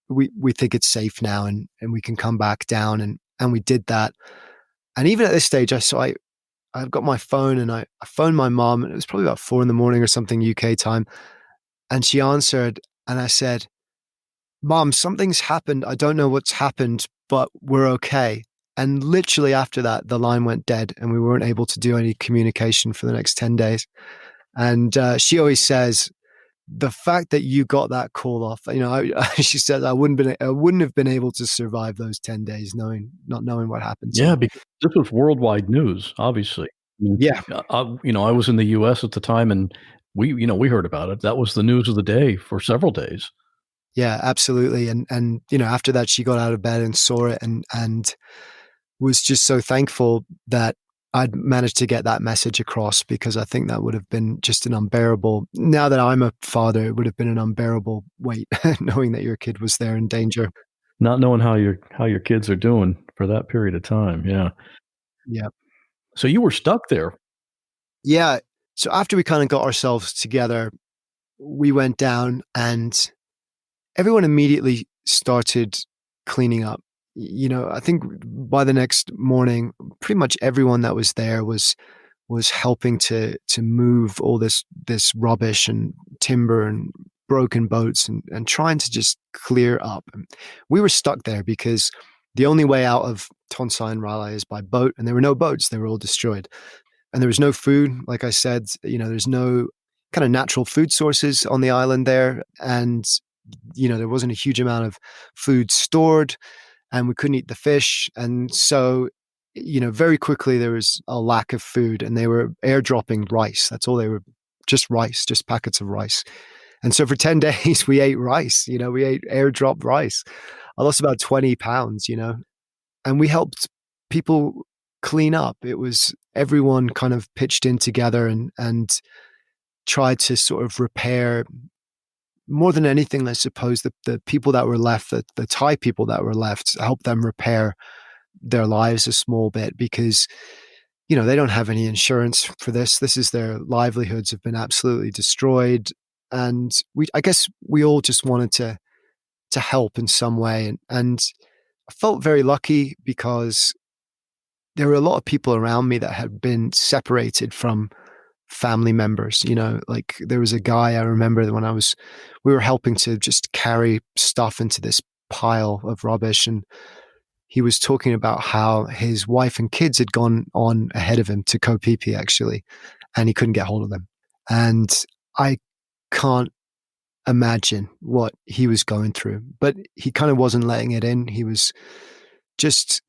we think it's safe now and we can come back down. And we did that. And even at this stage, I've got my phone and I phoned my mom and it was probably about 4 a.m. or something UK time. And she answered and I said, Mom, something's happened. I don't know what's happened, but we're okay. And literally after that, the line went dead and we weren't able to do any communication for the next 10 days. And she always says, the fact that you got that call off, she said, I wouldn't have been able to survive those 10 days not knowing what happened. Yeah, because this was worldwide news, obviously. Yeah. I was in the US at the time and we heard about it. That was the news of the day for several days. Yeah, absolutely. And after that, she got out of bed and saw it and was just so thankful that I'd managed to get that message across because I think that would have been just an unbearable, now that I'm a father, it would have been an unbearable weight knowing that your kid was there in danger. Not knowing how your kids are doing for that period of time. Yeah. Yeah. So you were stuck there. Yeah. So after we kind of got ourselves together, we went down and everyone immediately started cleaning up. I think by the next morning, pretty much everyone that was there was helping to move all this rubbish and timber and broken boats and trying to just clear up. And we were stuck there because the only way out of Tonsai Rala is by boat, and there were no boats. They were all destroyed. And there was no food. Like I said, there's no kind of natural food sources on the island there. And, there wasn't a huge amount of food stored, and we couldn't eat the fish. And so, very quickly there was a lack of food, and they were airdropping rice. That's all they were, just rice, just packets of rice. And so for 10 days, we ate rice, we ate airdrop rice. I lost about 20 pounds, and we helped people clean up. It was everyone kind of pitched in together and tried to sort of repair, more than anything, I suppose, the people that were left, the Thai people that were left, help them repair their lives a small bit, because they don't have any insurance for this. This is their livelihoods have been absolutely destroyed. And I guess we all just wanted to help in some way. And I felt very lucky because there were a lot of people around me that had been separated from family members. Like there was a guy I remember when we were helping to just carry stuff into this pile of rubbish, and he was talking about how his wife and kids had gone on ahead of him to Koh Phi Phi, actually, and he couldn't get hold of them. And I can't imagine what he was going through, but he kind of wasn't letting it in. He was just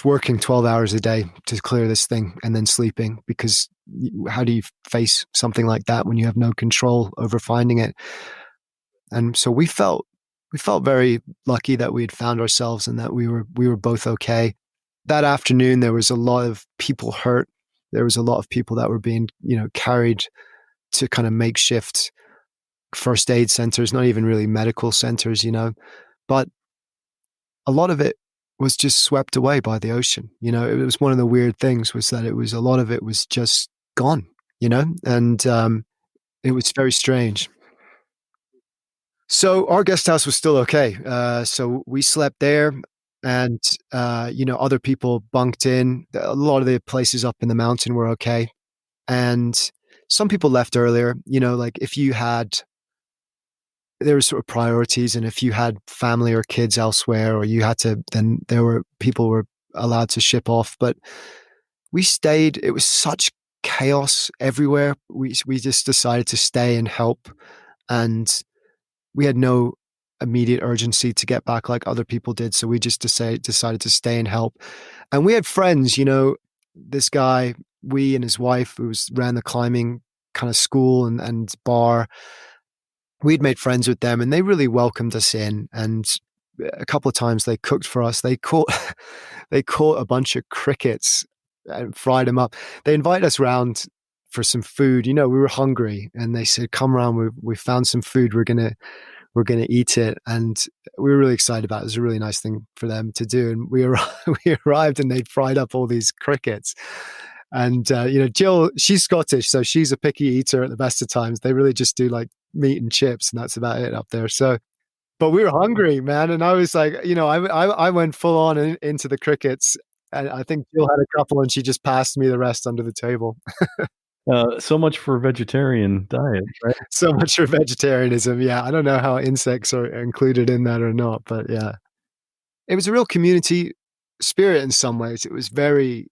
working 12 hours a day to clear this thing and then sleeping, because how do you face something like that when you have no control over finding it? And so we felt very lucky that we had found ourselves and that we were both okay. That afternoon, there was a lot of people hurt. There was a lot of people that were being, carried to kind of makeshift first aid centers, not even really medical centers, but a lot of it was just swept away by the ocean. It was one of the weird things, was that a lot of it was just gone, and it was very strange. So our guest house was still okay. So we slept there, and, other people bunked in. A lot of the places up in the mountain were okay. And some people left earlier, like there were sort of priorities, and if you had family or kids elsewhere, or you had to, then people were allowed to ship off. But we stayed. It was such chaos everywhere. We just decided to stay and help, and we had no immediate urgency to get back like other people did. So we just decided to stay and help. And we had friends, this guy, and his wife, who ran the climbing kind of school and bar. We'd made friends with them, and they really welcomed us in. And a couple of times they cooked for us. They caught a bunch of crickets and fried them up. They invited us round for some food. We were hungry, and they said, "Come around. We found some food. We're gonna eat it." And we were really excited about it. It was a really nice thing for them to do. And we arrived, and they'd fried up all these crickets. And Jill, she's Scottish, so she's a picky eater at the best of times. They really just do like meat and chips, and that's about it up there. So, but we were hungry, man, and I was like, I went full on into the crickets, and I think Jill had a couple, and she just passed me the rest under the table. So much for vegetarian diet, right? So much for vegetarianism. Yeah, I don't know how insects are included in that or not, but yeah, it was a real community spirit in some ways. It was very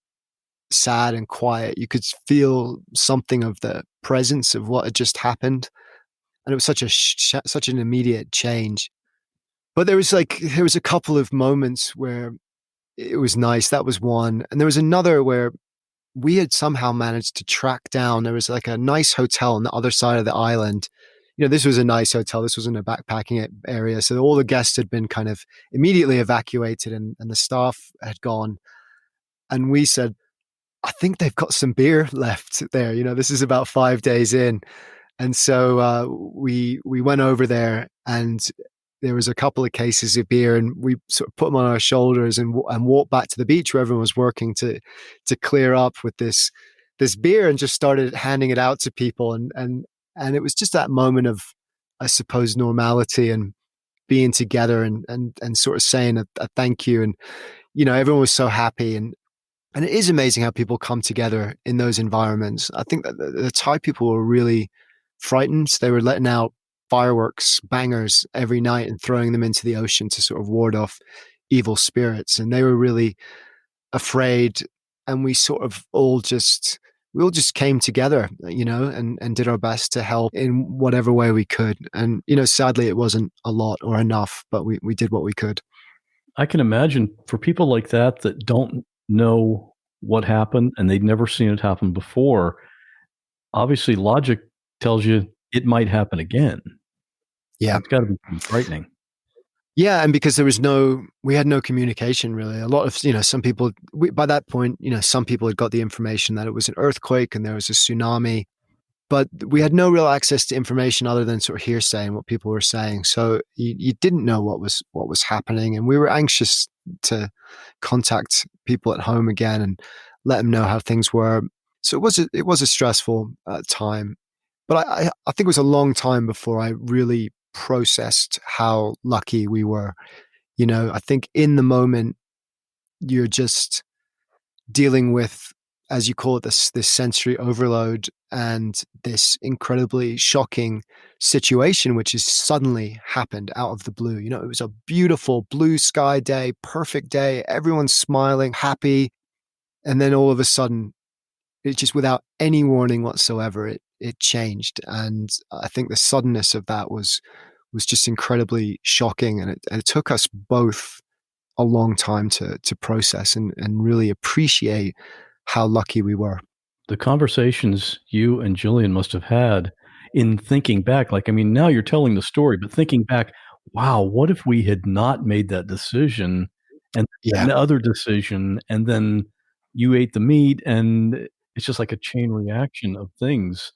sad and quiet. You could feel something of the presence of what had just happened, and it was such an immediate change. But there was a couple of moments where it was nice. That was one, and there was another where we had somehow managed to track down. There was like a nice hotel on the other side of the island. This was a nice hotel. This wasn't a backpacking area, so all the guests had been kind of immediately evacuated, and the staff had gone. And we said, I think they've got some beer left there. This is about 5 days in. And so we went over there, and there was a couple of cases of beer, and we sort of put them on our shoulders and walked back to the beach where everyone was working to clear up with this beer, and just started handing it out to people. And it was just that moment of, I suppose, normality and being together and sort of saying a thank you. And, everyone was so happy. And it is amazing how people come together in those environments. I think that the Thai people were really frightened. They were letting out fireworks, bangers every night and throwing them into the ocean to sort of ward off evil spirits, and they were really afraid. And we sort of all just came together, and did our best to help in whatever way we could. And, sadly it wasn't a lot or enough, but we did what we could. I can imagine for people like that don't know what happened and they'd never seen it happen before, obviously logic tells you it might happen again. Yeah. It's got to be frightening. Yeah, and because we had no communication really. A lot of, some people, by that point, some people had got the information that it was an earthquake and there was a tsunami, but we had no real access to information other than sort of hearsay and what people were saying. So you didn't know what was happening, and we were anxious to contact people at home again and let them know how things were. So it was a stressful time, but I think it was a long time before I really processed how lucky we were. I think in the moment you're just dealing with, as you call it, this sensory overload and this incredibly shocking situation, which has suddenly happened out of the blue. It was a beautiful blue sky day, perfect day, everyone's smiling, happy. And then all of a sudden, it just, without any warning whatsoever, it changed. And I think the suddenness of that was just incredibly shocking. And it took us both a long time to process and really appreciate how lucky we were. The conversations you and Jillian must have had in thinking back, now you're telling the story, but thinking back, wow, what if we had not made that decision and another decision, and then you ate the meat, and it's just like a chain reaction of things.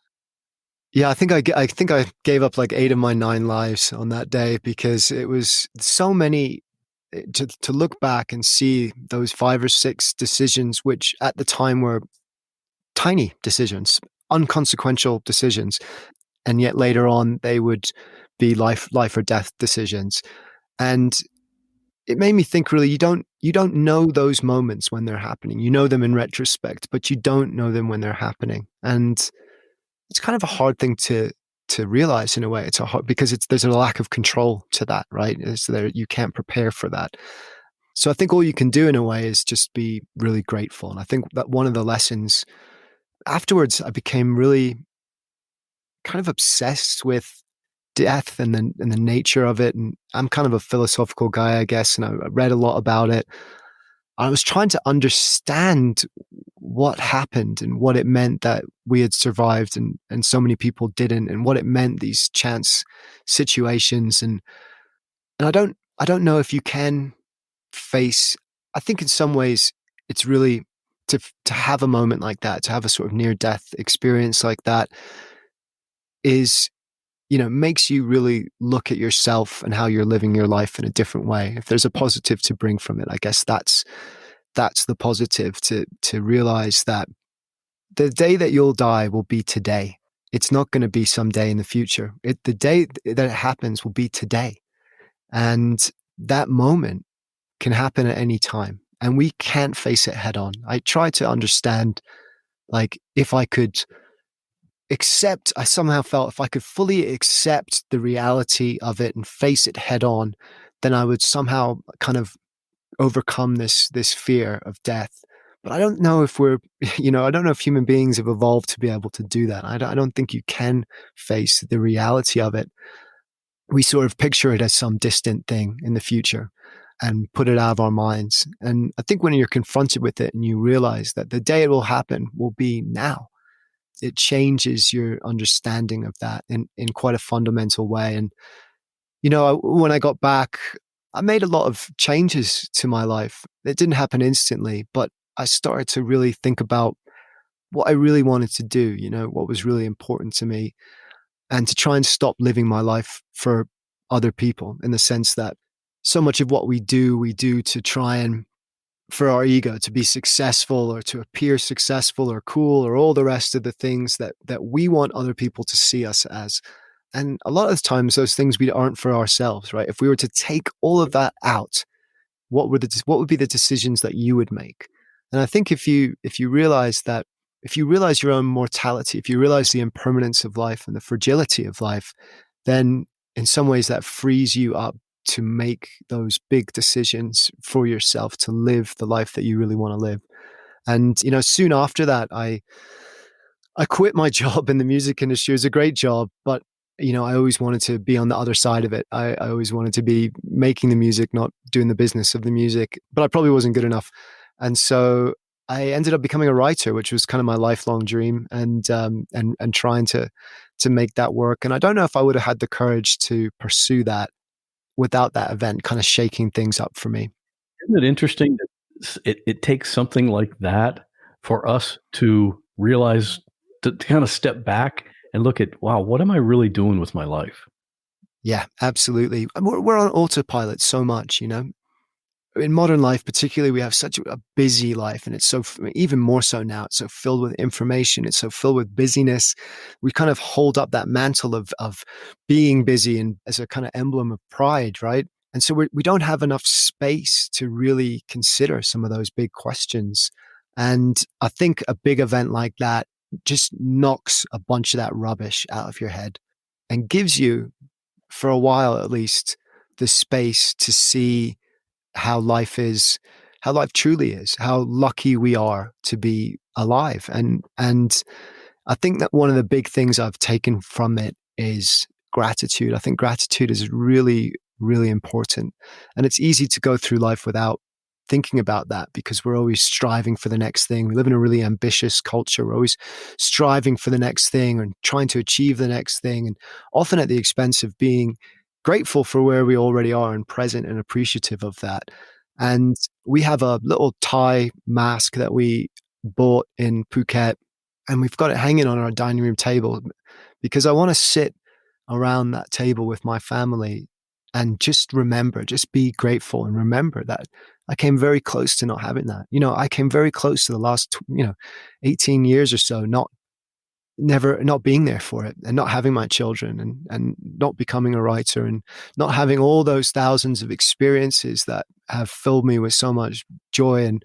Yeah, I think I gave up like 8 of my 9 lives on that day, because it was so many. To look back and see those 5 or 6 decisions, which at the time were tiny decisions, unconsequential decisions, and yet later on they would be life or death decisions. And it made me think, really, you don't know those moments when they're happening. You know them in retrospect, but you don't know them when they're happening. And it's kind of a hard thing to realize in a way. It's because there's a lack of control to that, right? You can't prepare for that. So I think all you can do in a way is just be really grateful. And I think that one of the lessons afterwards, I became really kind of obsessed with death and the nature of it. And I'm kind of a philosophical guy, I guess, and I read a lot about it. I was trying to understand what happened and what it meant that we had survived and so many people didn't, and what it meant, these chance situations. And I don't know if you can face, I think in some ways it's really to have a moment like that, to have a sort of near death experience like that is, makes you really look at yourself and how you're living your life in a different way. If there's a positive to bring from it, I guess that's the positive, to realize that the day that you'll die will be today. It's not going to be someday in the future. The day that it happens will be today. And that moment can happen at any time, and we can't face it head on. I try to understand, like, if I could accept, I somehow felt if I could fully accept the reality of it and face it head on, then I would somehow kind of overcome this fear of death. But I don't know if we're, I don't know if human beings have evolved to be able to do that. I don't think you can face the reality of it. We sort of picture it as some distant thing in the future and put it out of our minds. And I think when you're confronted with it and you realize that the day it will happen will be now, it changes your understanding of that in quite a fundamental way. And, when I got back, I made a lot of changes to my life. It didn't happen instantly, but I started to really think about what I really wanted to do, what was really important to me, and to try and stop living my life for other people, in the sense that so much of what we do to try and, for our ego, to be successful or to appear successful or cool or all the rest of the things that we want other people to see us as. And a lot of times those things we aren't for ourselves, right? If we were to take all of that out, what would be the decisions that you would make? And I think if you realize that, if you realize your own mortality, if you realize the impermanence of life and the fragility of life, then in some ways that frees you up to make those big decisions for yourself to live the life that you really want to live. And, soon after that, I quit my job in the music industry. It was a great job, but I always wanted to be on the other side of it. I always wanted to be making the music, not doing the business of the music, but I probably wasn't good enough. And so I ended up becoming a writer, which was kind of my lifelong dream, and trying to make that work. And I don't know if I would have had the courage to pursue that without that event kind of shaking things up for me. Isn't it interesting that it takes something like that for us to realize, to kind of step back and look at, wow, what am I really doing with my life? Yeah, absolutely. We're on autopilot so much, In modern life, particularly, we have such a busy life, and it's even more so now. It's so filled with information. It's so filled with busyness. We kind of hold up that mantle of being busy and as a kind of emblem of pride, right? And so we don't have enough space to really consider some of those big questions. And I think a big event like that just knocks a bunch of that rubbish out of your head and gives you, for a while at least, the space to see how life truly is, how lucky we are to be alive. And I think that one of the big things I've taken from it is gratitude. I think gratitude is really, really important. And it's easy to go through life without thinking about that because we're always striving for the next thing. We live in a really ambitious culture. We're always striving for the next thing and trying to achieve the next thing, and often at the expense of being grateful for where we already are and present and appreciative of that. And we have a little Thai mask that we bought in Phuket, and we've got it hanging on our dining room table because I want to sit around that table with my family and just be grateful and remember that I came very close to not having that. I came very close to the last, 18 years or so, not being there for it, and not having my children, and not becoming a writer, and not having all those thousands of experiences that have filled me with so much joy and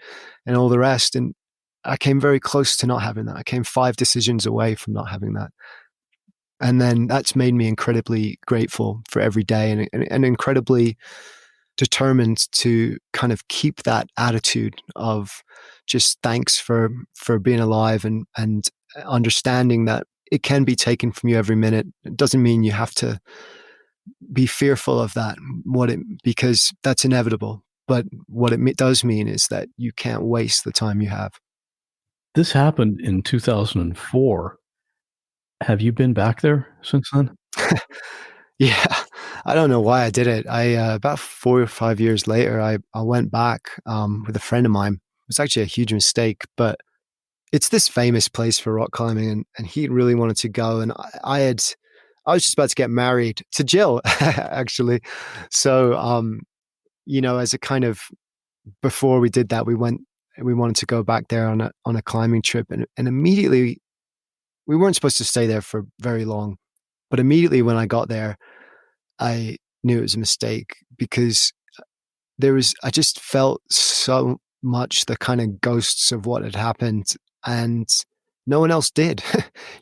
all the rest. And I came very close to not having that. I came 5 decisions away from not having that. And then that's made me incredibly grateful for every day, and incredibly determined to kind of keep that attitude of just thanks for being alive, and understanding that it can be taken from you every minute. It doesn't mean you have to be fearful of that, because that's inevitable. But what it does mean is that you can't waste the time you have. This happened in 2004. Have you been back there since then? Yeah, I don't know why I did it. About 4 or 5 years later, I went back with a friend of mine. It was actually a huge mistake, but it's this famous place for rock climbing, and he really wanted to go. And I was just about to get married to Jill, actually. So, as a kind of, before we did that, we wanted to go back there on a climbing trip, and immediately, we weren't supposed to stay there for very long, but immediately when I got there, I knew it was a mistake, because I just felt so much the kind of ghosts of what had happened, and no one else did.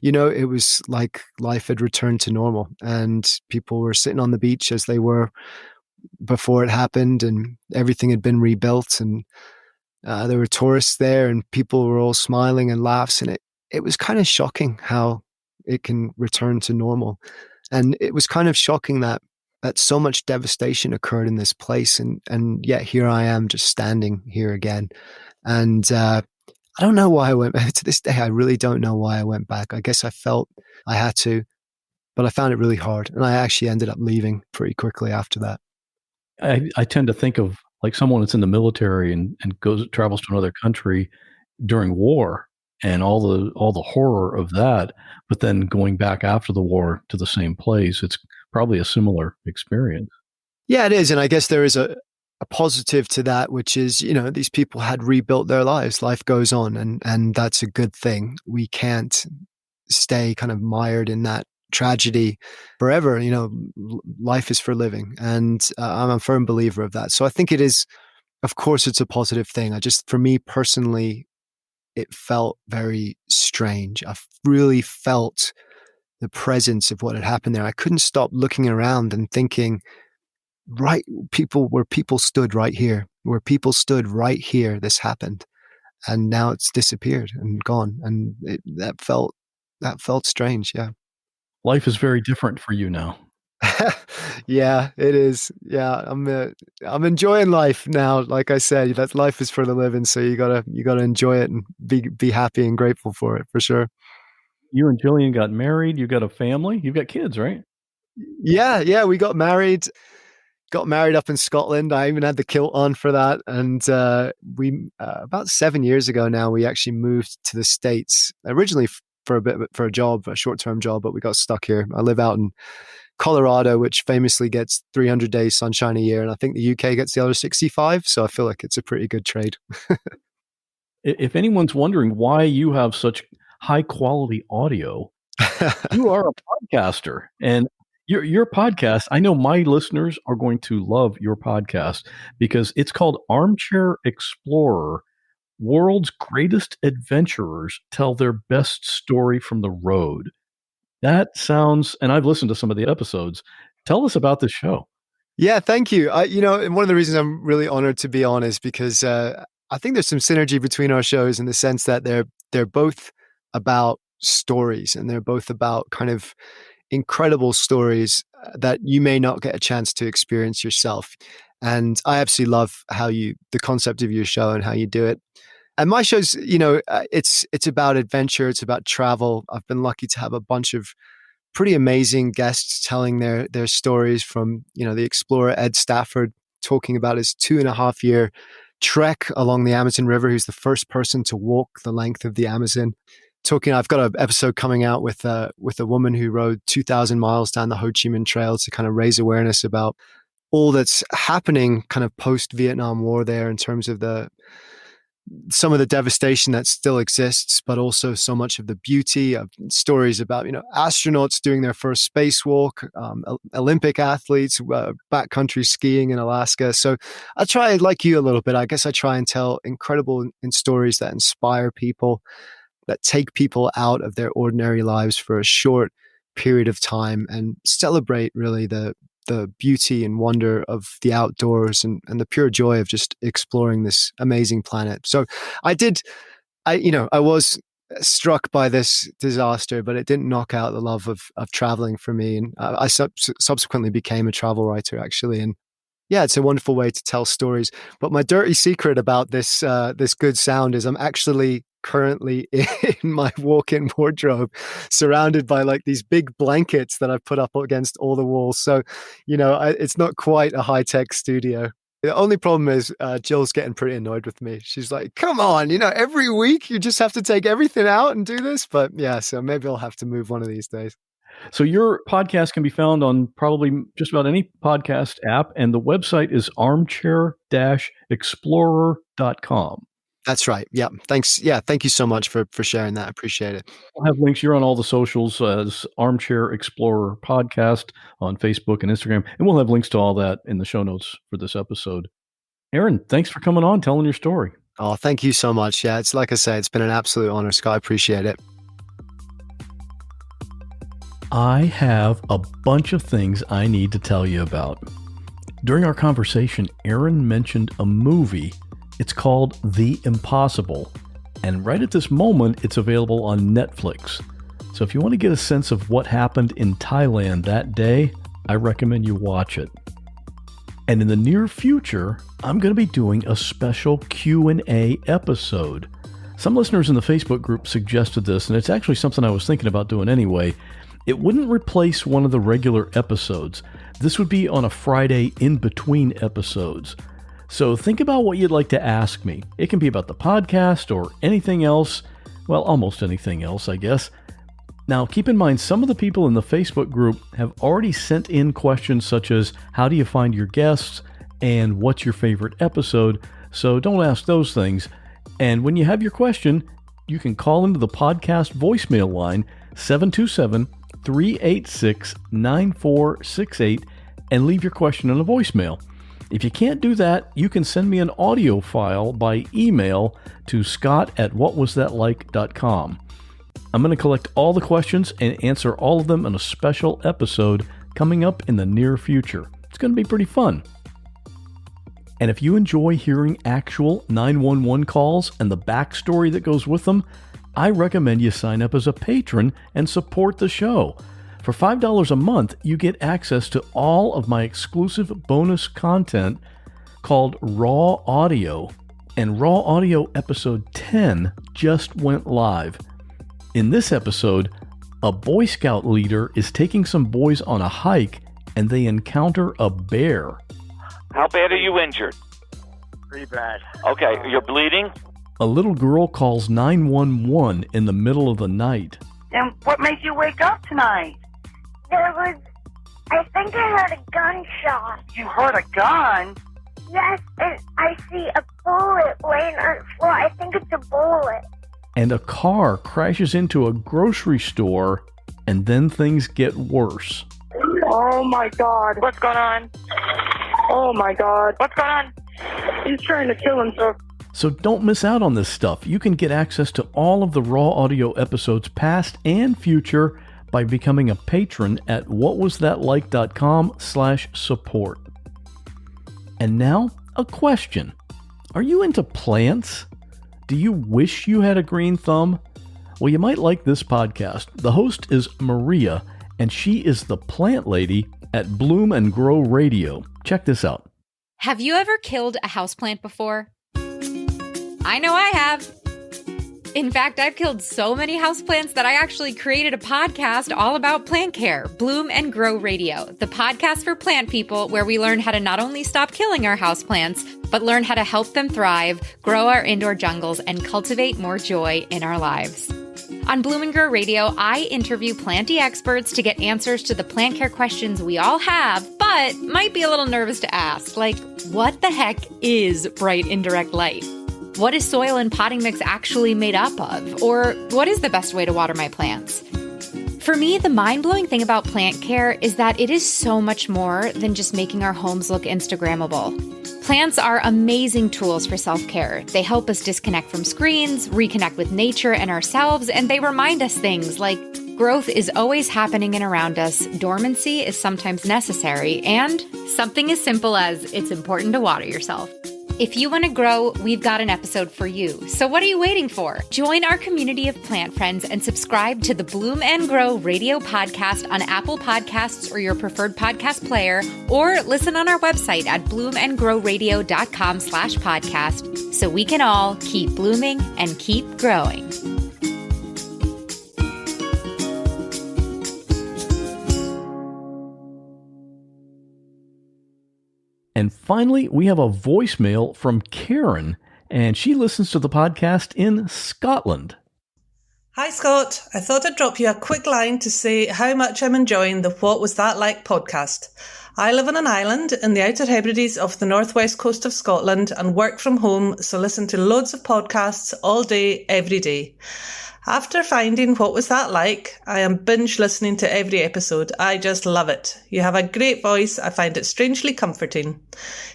It was like life had returned to normal, and people were sitting on the beach as they were before it happened, and everything had been rebuilt, and there were tourists there, and people were all smiling and laughs, and it was kind of shocking how it can return to normal. And it was kind of shocking that so much devastation occurred in this place, and yet here I am just standing here again. And I don't know why I went back. To this day, I really don't know why I went back. I guess I felt I had to, but I found it really hard, and I actually ended up leaving pretty quickly after that. I tend to think of like someone that's in the military and travels to another country during war, and all the horror of that, but then going back after the war to the same place. It's probably a similar experience. Yeah, it is. And I guess there is a positive to that, which is, these people had rebuilt their lives. Life goes on, and that's a good thing. We can't stay kind of mired in that tragedy forever. Life is for living, and I'm a firm believer of that. So I think it is, of course, it's a positive thing. For me personally, it felt very strange. I really felt the presence of what had happened there. I couldn't stop looking around and thinking, where people stood right here, this happened. And now it's disappeared and gone. And that felt strange. Yeah. Life is very different for you now. Yeah, it is. Yeah. I'm enjoying life now. Like I said, that life is for the living. So you gotta enjoy it and be happy and grateful for it, for sure. You and Jillian got married. You got a family. You've got kids, right? Yeah. We got married. Got married up in Scotland. I even had the kilt on for that. And we about 7 years ago now, we actually moved to the States, originally for a job, a short-term job, but we got stuck here. I live out in Colorado, which famously gets 300 days sunshine a year. And I think the UK gets the other 65. So I feel like it's a pretty good trade. If anyone's wondering why you have such high quality audio, you are a podcaster. And your podcast, I know my listeners are going to love your podcast because it's called Armchair Explorer. World's greatest adventurers tell their best story from the road. That sounds, and I've listened to some of the episodes. Tell us about this show. Yeah, thank you. And one of the reasons I'm really honored to be on is because I think there's some synergy between our shows in the sense that they're both about stories, and they're both about kind of incredible stories that you may not get a chance to experience yourself. And I absolutely love the concept of your show and how you do it. And my show's, it's about adventure. It's about travel. I've been lucky to have a bunch of pretty amazing guests telling their stories, from, the explorer Ed Stafford talking about his 2.5-year trek along the Amazon River. He's the first person to walk the length of the Amazon. I've got an episode coming out with a woman who rode 2,000 miles down the Ho Chi Minh Trail to kind of raise awareness about all that's happening kind of post-Vietnam War there, in terms of some of the devastation that still exists, but also so much of the beauty of stories about, astronauts doing their first spacewalk, Olympic athletes, backcountry skiing in Alaska. So I try, like you a little bit, I guess I try and tell incredible stories that inspire people, that take people out of their ordinary lives for a short period of time and celebrate really the beauty and wonder of the outdoors and the pure joy of just exploring this amazing planet. So I was struck by this disaster, but it didn't knock out the love of traveling for me. And I subsequently became a travel writer, actually. And yeah, it's a wonderful way to tell stories. But my dirty secret about this good sound is I'm actually currently in my walk-in wardrobe, surrounded by like these big blankets that I've put up against all the walls. So, it's not quite a high-tech studio. The only problem is Jill's getting pretty annoyed with me. She's like, come on, every week you just have to take everything out and do this. But yeah, so maybe I'll have to move one of these days. So your podcast can be found on probably just about any podcast app, and the website is armchair-explorer.com. That's right. Yeah. Thanks. Yeah. Thank you so much for sharing that. I appreciate it. We'll have links. You're on all the socials as Armchair Explorer Podcast on Facebook and Instagram. And we'll have links to all that in the show notes for this episode. Aaron, thanks for coming on, telling your story. Oh, thank you so much. Yeah. It's like I say, it's been an absolute honor, Scott. I appreciate it. I have a bunch of things I need to tell you about. During our conversation, Aaron mentioned a movie. It's called The Impossible, and right at this moment, it's available on Netflix. So if you want to get a sense of what happened in Thailand that day, I recommend you watch it. And in the near future, I'm going to be doing a special Q&A episode. Some listeners in the Facebook group suggested this, and it's actually something I was thinking about doing anyway. It wouldn't replace one of the regular episodes. This would be on a Friday in between episodes. So think about what you'd like to ask me. It can be about the podcast or anything else. Well, almost anything else, I guess. Now, keep in mind, some of the people in the Facebook group have already sent in questions such as, how do you find your guests? And what's your favorite episode? So don't ask those things. And when you have your question, you can call into the podcast voicemail line, 727-386-9468, and leave your question in a voicemail. If you can't do that, you can send me an audio file by email to scott@whatwasthatlike.com. I'm going to collect all the questions and answer all of them in a special episode coming up in the near future. It's going to be pretty fun. And if you enjoy hearing actual 911 calls and the backstory that goes with them, I recommend you sign up as a patron and support the show. For $5 a month, you get access to all of my exclusive bonus content called Raw Audio. And Raw Audio episode 10 just went live. In this episode, a Boy Scout leader is taking some boys on a hike and they encounter a bear. How bad are you injured? Pretty bad. Okay, you're bleeding? A little girl calls 911 in the middle of the night. And what made you wake up tonight? I think I heard a gunshot. You heard a gun? Yes, and I see a bullet laying on the floor. I think it's a bullet. And a car crashes into a grocery store, and then things get worse. Oh my God. What's going on? Oh my God. What's going on? He's trying to kill himself. So don't miss out on this stuff. You can get access to all of the Raw Audio episodes, past and future, by becoming a patron at whatwasthatlike.com/support. And now, a question. Are you into plants? Do you wish you had a green thumb? Well, you might like this podcast. The host is Maria, and she is the plant lady at Bloom and Grow Radio. Check this out. Have you ever killed a houseplant before? I know I have. In fact, I've killed so many houseplants that I actually created a podcast all about plant care, Bloom and Grow Radio, the podcast for plant people where we learn how to not only stop killing our houseplants, but learn how to help them thrive, grow our indoor jungles, and cultivate more joy in our lives. On Bloom and Grow Radio, I interview planty experts to get answers to the plant care questions we all have, but might be a little nervous to ask, like, what the heck is bright indirect light? What is soil and potting mix actually made up of? Or what is the best way to water my plants? For me, the mind-blowing thing about plant care is that it is so much more than just making our homes look Instagrammable. Plants are amazing tools for self-care. They help us disconnect from screens, reconnect with nature and ourselves, and they remind us things like growth is always happening and around us, dormancy is sometimes necessary, and something as simple as it's important to water yourself. If you want to grow, we've got an episode for you. So what are you waiting for? Join our community of plant friends and subscribe to the Bloom and Grow Radio podcast on Apple Podcasts or your preferred podcast player, or listen on our website at bloomandgrowradio.com/podcast so we can all keep blooming and keep growing. And finally, we have a voicemail from Karen, and she listens to the podcast in Scotland. Hi, Scott. I thought I'd drop you a quick line to say how much I'm enjoying the What Was That Like podcast. I live on an island in the Outer Hebrides of the northwest coast of Scotland and work from home, so listen to loads of podcasts all day, every day. After finding What Was That Like, I am binge listening to every episode. I just love it. You have a great voice. I find it strangely comforting.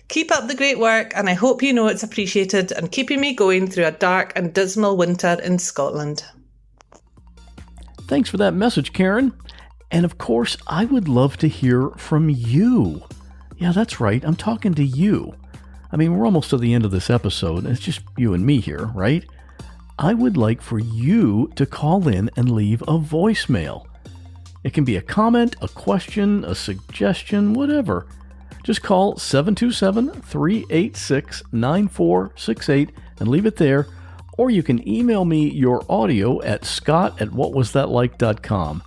Keep up the great work, and I hope you know it's appreciated and keeping me going through a dark and dismal winter in Scotland. Thanks for that message, Karen. And of course, I would love to hear from you. Yeah, that's right. I'm talking to you. I mean, we're almost to the end of this episode. It's just you and me here, right? I would like for you to call in and leave a voicemail. It can be a comment, a question, a suggestion, whatever. Just call 727-386-9468 and leave it there, or you can email me your audio at scott@whatwasthatlike.com.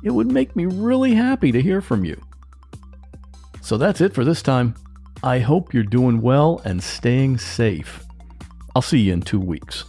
It would make me really happy to hear from you. So that's it for this time. I hope you're doing well and staying safe. I'll see you in 2 weeks.